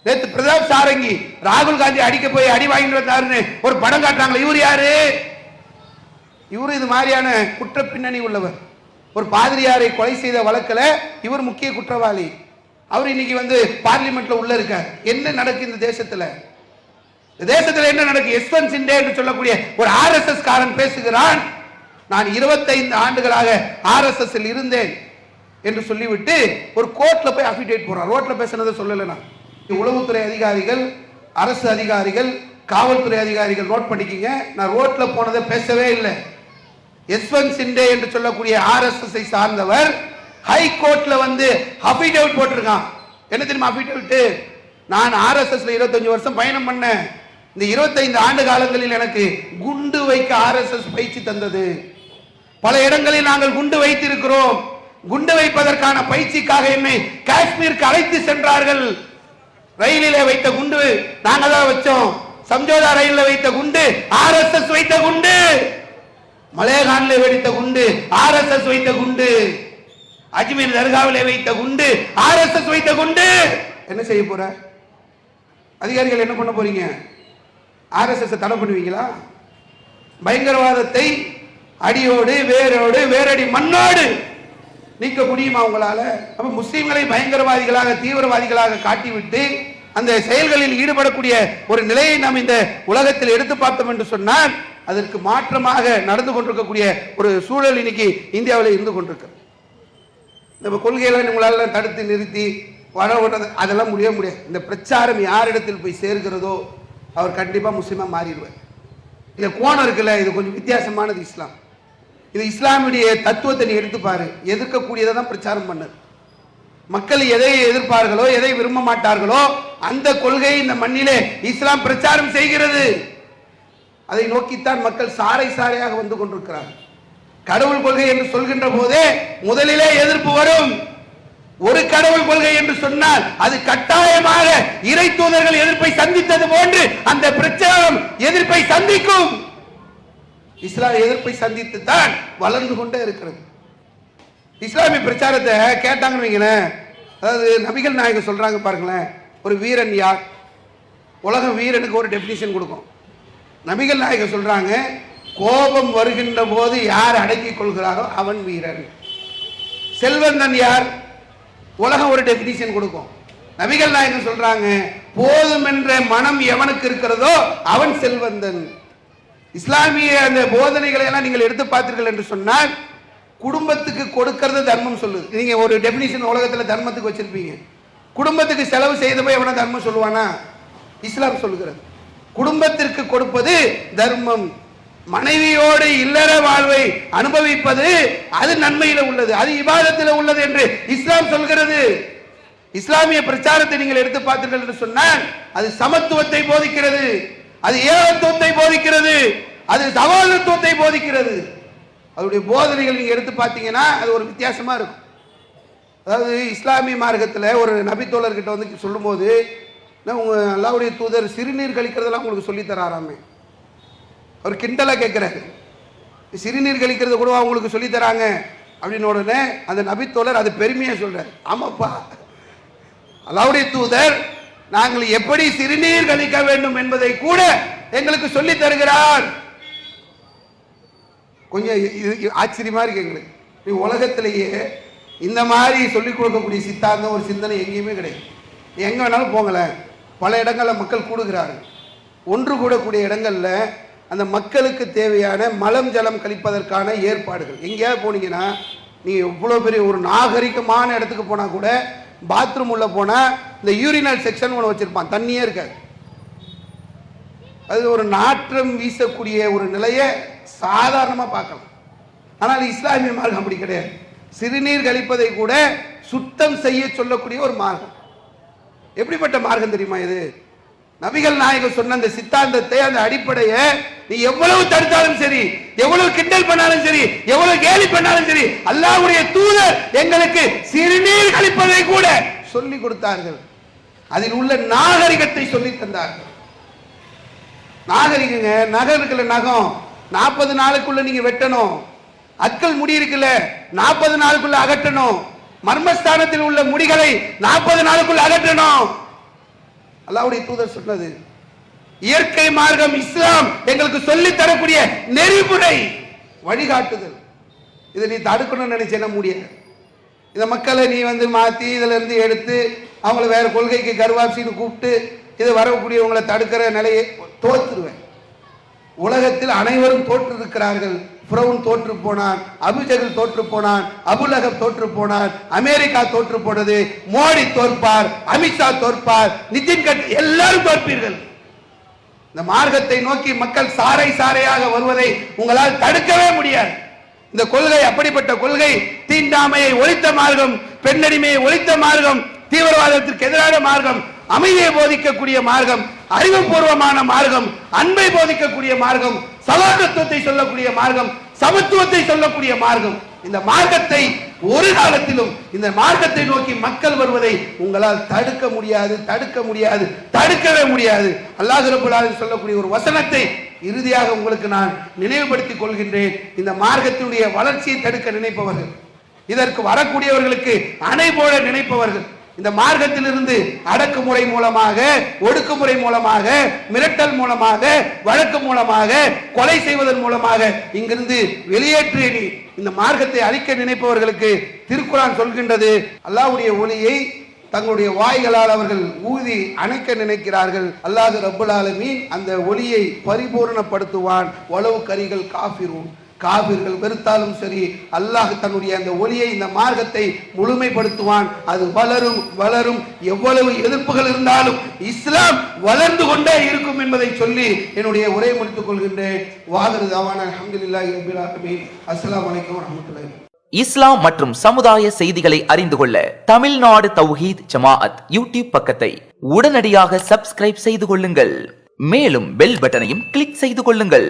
நேற்று பிரதாப் சாரங்கி ராகுல் காந்தி அடிக்க போய் அடி வாங்கிட்டு வந்தாருன்னு ஒரு படம் காட்டுறாங்க. இவர் யாரு? இவரு இது மாதிரியான குற்ற பின்னணி உள்ளவர். ஒரு பாதிரியாரை கொலை செய்த வழக்கில் இவர் முக்கிய குற்றவாளி. அவர் இன்னைக்கு பார்லிமெண்ட்ல உள்ள இருக்கார். என்ன நடக்கு இந்த தேசத்துல? என்ன நடக்கு? யஸ்வந்த் சிண்டே என்று சொல்லக்கூடிய ஒரு RSS காரன் பேசுகிறான், நான் 25 ஆண்டுகளாக RSS இருந்தேன் என்று சொல்லிவிட்டு ஒரு கோர்ட்ல போய் அஃபிடேவிட் போறான். ரோட்ல பேசினதை சொல்லல. உளவுத்துறை அதிகாரிகள், அரசு அதிகாரிகள், காவல்துறை அதிகாரிகள் நோட் பண்ணிக்கிங்க, நான் ரோட்ல போனதை பேசவே இல்லை. யஸ்வந்த் சிண்டே என்று சொல்லக்கூடிய RSS சார்ந்தவர் ஹைகோர்ட்ல அஃபிடேவிட் போட்டிருக்கான். என்ன தெரியுமா அஃபிடேவிட்? நான் RSSல 25 வருஷம் பயணம் பண்ணேன். இந்த 25 ஆண்டு காலங்களில் எனக்கு குண்டு வைக்க RSS பயிற்சி தந்தது. பல இடங்களில் நாங்கள் குண்டு வைத்திருக்கிறோம். குண்டு வைப்பதற்கான பயிற்சிக்காக என்னை காஷ்மீருக்கு அழைத்து சென்றார்கள். ரயிலிலே வைத்த குண்டு நாங்கள் தான் வச்சோம். சம்ஜோதா ரயிலில் வைத்த குண்டு RSS வைத்த குண்டு. மலேகானில் வெடித்த குண்டு RSS வைத்த குண்டு. அஜ்மீர் தர்காவிலே வைத்த குண்டு RSS வைத்த குண்டு. என்ன செய்ய போற? அதிகாரிகள் என்ன பண்ண போறீங்க? RSS தடை பண்ணுவீங்களா? பயங்கரவாதத்தை அடியோடு வேரோடு வேரடி மண்ணோடு நீக்க முடியுமா உங்களால? அப்ப முஸ்லிம்களை பயங்கரவாதிகளாக, தீவிரவாதிகளாக காட்டிவிட்டு அந்த செயல்களில் ஈடுபடக்கூடிய ஒரு நிலையை நாம் இந்த உலகத்தில் எடுத்து பார்த்தோம் என்று சொன்னால் அதற்கு மாற்றமாக நடந்து கொண்டிருக்கக்கூடிய ஒரு சூழல் இன்னைக்கு இந்தியாவில் இருந்து கொண்டிருக்கு. நம்ம கொள்கைகளை உங்களால தடுத்து நிறுத்தி வர அதெல்லாம் முடியாது. இந்த பிரச்சாரம் யாரிடத்தில் போய் சேர்கிறதோ அவர் கண்டிப்பா முஸ்லிமா மாறிடுவார். இந்த கோணம் இருக்குல்ல, இது கொஞ்சம் வித்தியாசமானது. இஸ்லாம் இது இஸ்லாமுடைய தத்துவத்தை நீ எடுத்து பாரு. எதிர்க்கக்கூடியதை தான் பிரச்சாரம் பண்ணது. மக்கள் எதை எதிர்ப்பார்களோ, எதை விரும்ப மாட்டார்களோ அந்த கொள்கையை இந்த மண்ணிலே இஸ்லாம் பிரச்சாரம் செய்கிறது. அதை நோக்கித்தான் மக்கள் சாறை சாறையாக வந்து கொண்டிருக்கிறார்கள். கடவுள் கொள்கை என்று சொல்கின்ற போதே முதலிலே எதிர்ப்பு வரும். ஒரு கடவுள் கொள்கை என்று சொன்னால் அது கட்டாயமாக இறை தூதர்கள் எதிர்ப்பை சந்தித்தது போன்று அந்த பிரச்சாரம் எதிர்ப்பை சந்திக்கும். இஸ்லாம் எதிர்ப்பை சந்தித்து தான் வளர்ந்து கொண்டே இருக்கிறது. இஸ்லாமிய பிரச்சாரத்தை கேட்டாங்கன்னு வைங்களேன், அதாவது நபிகள் நாயகம் சொல்றாங்க பாருங்களேன், ஒரு வீரன் யார்? உலகம் வீரனுக்கு ஒரு டெபினிஷன் கொடுக்கும். நபிகள் நாயகம் சொல்றாங்க, கோபம் வருகின்ற போது யார் அடக்கிக் கொள்கிறாரோ அவன் வீரன். செல்வந்தன் யார்? உலகம் ஒரு டெபினிஷன் கொடுக்கும். நபிகள் நாயகம் சொல்றாங்க, போதும் என்ற மனம் எவனுக்கு இருக்கிறதோ அவன் செல்வந்தன். இஸ்லாமிய அந்த போதனைகளை எல்லாம் நீங்கள் எடுத்து பார்த்தீர்கள் என்று சொன்னால் குடும்பத்துக்கு கொடுக்கிறது தர்மம் சொல்லுது. நீங்க ஒரு டெபினிஷன் உலகத்தில் தர்மத்துக்கு வச்சிருப்பீங்க. குடும்பத்துக்கு செலவு செய்த போய் எவனா தர்மம் சொல்லுவானா? இஸ்லாம் சொல்லுகிறது குடும்பத்திற்கு கொடுப்பது தர்மம். மனைவியோடு இல்லற வாழ்வை அனுபவிப்பது அது நன்மையில உள்ளது, அது இபாதத்தில் உள்ளது என்று இஸ்லாம் சொல்கிறது. இஸ்லாமிய பிரச்சாரத்தை நீங்கள் எடுத்து பார்த்தீர்கள் என்று சொன்னால் அது சமத்துவத்தை போதிக்கிறது, அது ஏகத்துவத்தை போதிக்கிறது, அது சகோதரத்துவத்தை போதிக்கிறது. அதோடைய போதனைகள் நீங்க எடுத்து பார்த்தீங்கன்னா அது ஒரு வித்தியாசமா இருக்கும். அதாவது இஸ்லாமிய மார்க்கத்தில் ஒரு நபித்தோழர்கிட்ட வந்து சொல்லும்போது, உங்க அல்லாஹ்வுடைய தூதர் சிறுநீர் கழிக்கிறதெல்லாம் உங்களுக்கு சொல்லி தராராமே. அவர் கிண்டலா கேட்கிறாரு, சிறுநீர் கழிக்கிறது கூட அவங்களுக்கு சொல்லி தராங்க அப்படின்னு. உடனே அந்த நபித்தோழர் அது பெருமையா சொல்றாரு, ஆமாப்பா அல்லாஹ்வுடைய தூதர் நாங்கள் எப்படி சிறுநீர் கழிக்க வேண்டும் என்பதை கூட எங்களுக்கு சொல்லி தருகிறார். கொஞ்சம் ஆச்சரியமா இருக்கு எங்களுக்கு. உலகத்திலேயே இந்த மாதிரி சொல்லிக் கொடுக்கக்கூடிய சித்தாந்தம் ஒரு சிந்தனை எங்கேயுமே கிடையாது. எங்க வேணாலும் போங்களேன், பல இடங்களில் மக்கள் கூடுகிறார்கள். ஒன்று கூடக்கூடிய இடங்கள்ல அந்த மக்களுக்கு தேவையான மலம் ஜலம் கழிப்பதற்கான ஏற்பாடுகள். எங்கேயாவது போனீங்கன்னா நீங்க எவ்வளோ பெரிய ஒரு நாகரிகமான இடத்துக்கு போனா கூட பாத்ரூம் உள்ள போனா இந்த யூரினல் செக்ஷன் ஒன்று வச்சிருப்பான், தண்ணியே இருக்காது. அது ஒரு நாற்றம் வீசக்கூடிய ஒரு நிலையை சாதாரணமாக பார்க்கலாம். ஆனால் இஸ்லாமிய மார்க்கம் அப்படி கிடையாது. சிறுநீர் கழிப்பதை கூட சுத்தம் செய்ய சொல்லக்கூடிய ஒரு மார்க்கம். எப்படிப்பட்ட மார்க்கம் தெரியுமா இது? நபிகள் நாயகம் சொன்ன அந்த சித்தாந்தத்தை, அந்த அடிப்படையை நீ எவ்வளவு தடுத்தாலும் சரி, எவ்வளவு கிண்டல் பண்ணாலும் சரி, எவ்வளவு கேலி பண்ணாலும் சரி, அல்லாஹ்வுடைய தூதர் எங்களுக்கு சிறுநீர் கழிப்பதை கூட சொல்லி கொடுத்தார்கள். அதில் உள்ள நாகரிகத்தை சொல்லி தந்தார்கள். நாகரிகங்க, நகம் இருக்குல்ல, நகம் 40 நாளுக்குள்ள நீங்க வெட்டணும். அக்கல் முடி இருக்குல்ல, 40 நாளுக்குள்ள அகற்றணும். மர்மஸ்தானத்தில் உள்ள முடிகளை 40 நாளுக்குள்ள அகற்றணும். அல்லாஹ்வுடைய தூதர் சொன்னது. இயற்கை மார்க்கம் இஸ்லாம் எங்களுக்கு சொல்லி தரக்கூடிய நெறிமுறை வழிகாட்டுதல். இதை நீ தடுக்கணும்னு நினைச்சேன்னா முடியாது. இந்த மக்களை நீ வந்து மாத்தி இதுல இருந்து எடுத்து அவங்களை வேற கொள்கைக்கு கருவாப்சின்னு கூப்பிட்டு இது வரக்கூடியவங்களை தடுக்கிற நிலையை தோற்றுருவேன். உலகத்தில் அனைவரும் தோற்று இருக்கிறார்கள். ஃபிரௌன் தோற்று போனான், அபுஜஹல் தோற்று போனான், அபுலஹப் தோற்று போனான், அமெரிக்கா தோற்று போனது, மோடி தோற்பார், அமித்ஷா தோற்பார், நிதின் கட்கரி, எல்லாரும் தோற்பீர்கள். இந்த மார்க்கத்தை நோக்கி மக்கள் சாறை சாறையாக வருவதை உங்களால் தடுக்கவே முடியாது. இந்த கொள்கை அப்படிப்பட்ட கொள்கை. தீண்டாமையை ஒழித்த மார்க்கம், பெண்ணடிமையை ஒழித்த மார்க்கம், தீவிரவாதத்திற்கு எதிரான மார்க்கம், அமைதியை போதிக்கக்கூடிய மார்க்கம், அறிவுபூர்வமான மார்க்கம், அன்பை போதிக்கக்கூடிய மார்க்கம், சகோதரத்துவத்தை சொல்லக்கூடிய மார்க்கம், சமத்துவத்தை சொல்லக்கூடிய மார்க்கம். இந்த மார்க்கத்தை ஒரு காலத்திலும் இந்த மார்க்கத்தை நோக்கி மக்கள் வருவதை உங்களால் தடுக்க முடியாது, தடுக்க முடியாது, தடுக்கவே முடியாது. அல்லாஹ் ரப்பல் ஆலமீன் சொல்லக்கூடிய ஒரு வசனத்தை இறுதியாக உங்களுக்கு நான் நினைவுபடுத்திக் கொள்கின்றேன். இந்த மார்க்கத்தினுடைய வளர்ச்சியை தடுக்க நினைப்பவர்கள், இதற்கு வரக்கூடியவர்களுக்கு அணை போல நினைப்பவர்கள், இந்த மார்க்கத்திலிருந்து அடக்குமுறை மூலமாக, ஒடுக்குமுறை மூலமாக, மிரட்டல் மூலமாக, வழக்கு மூலமாக, கொலை செய்வதன் மூலமாக இங்கிருந்து வெளியேற்றி இந்த மார்க்கத்தை அழிக்க நினைப்பவர்களுக்கு திருக்குர்ஆன் சொல்கின்றது, அல்லாஹ்வுடைய ஒளியை தங்களுடைய வாய்களால் அவர்கள் ஊதி அணைக்க நினைக்கிறார்கள். அல்லாஹ் ரப்பல் ஆலமீன் அந்த ஒளியை பரிபூர்ணப்படுத்துவான். வலவு கரிகள் காஃபிரூன், காபிர்கள் வெறுத்தாலும் சரி, அல்லாஹ் தன்னுடைய அந்த ஒளியை, இந்த மார்க்கத்தை முழுமைப்படுத்துவான். அது வளரும் வளரும். எவ்வளவு எதிர்ப்புகள் இருந்தாலும் இஸ்லாம் வளர்ந்து கொண்டே இருக்கும் என்பதை சொல்லி என்னுடைய உரையை முடித்துக் கொள்கின்றேன். வாஹிரு தஅவானா அல்ஹம்துலில்லாஹி ரப்பில் ஆலமீன். அஸ்ஸலாமு அலைக்கும் வரஹ்மத்துல்லாஹி. இஸ்லாம் மற்றும் சமுதாய செய்திகளை அறிந்து கொள்ள தமிழ்நாடு தௌஹீத் ஜமாஅத் யூடியூப் பக்கத்தை உடனடியாக சப்ஸ்கிரைப் செய்து கொள்ளுங்கள். மேலும் பெல் பட்டனையும் கிளிக் செய்து கொள்ளுங்கள்.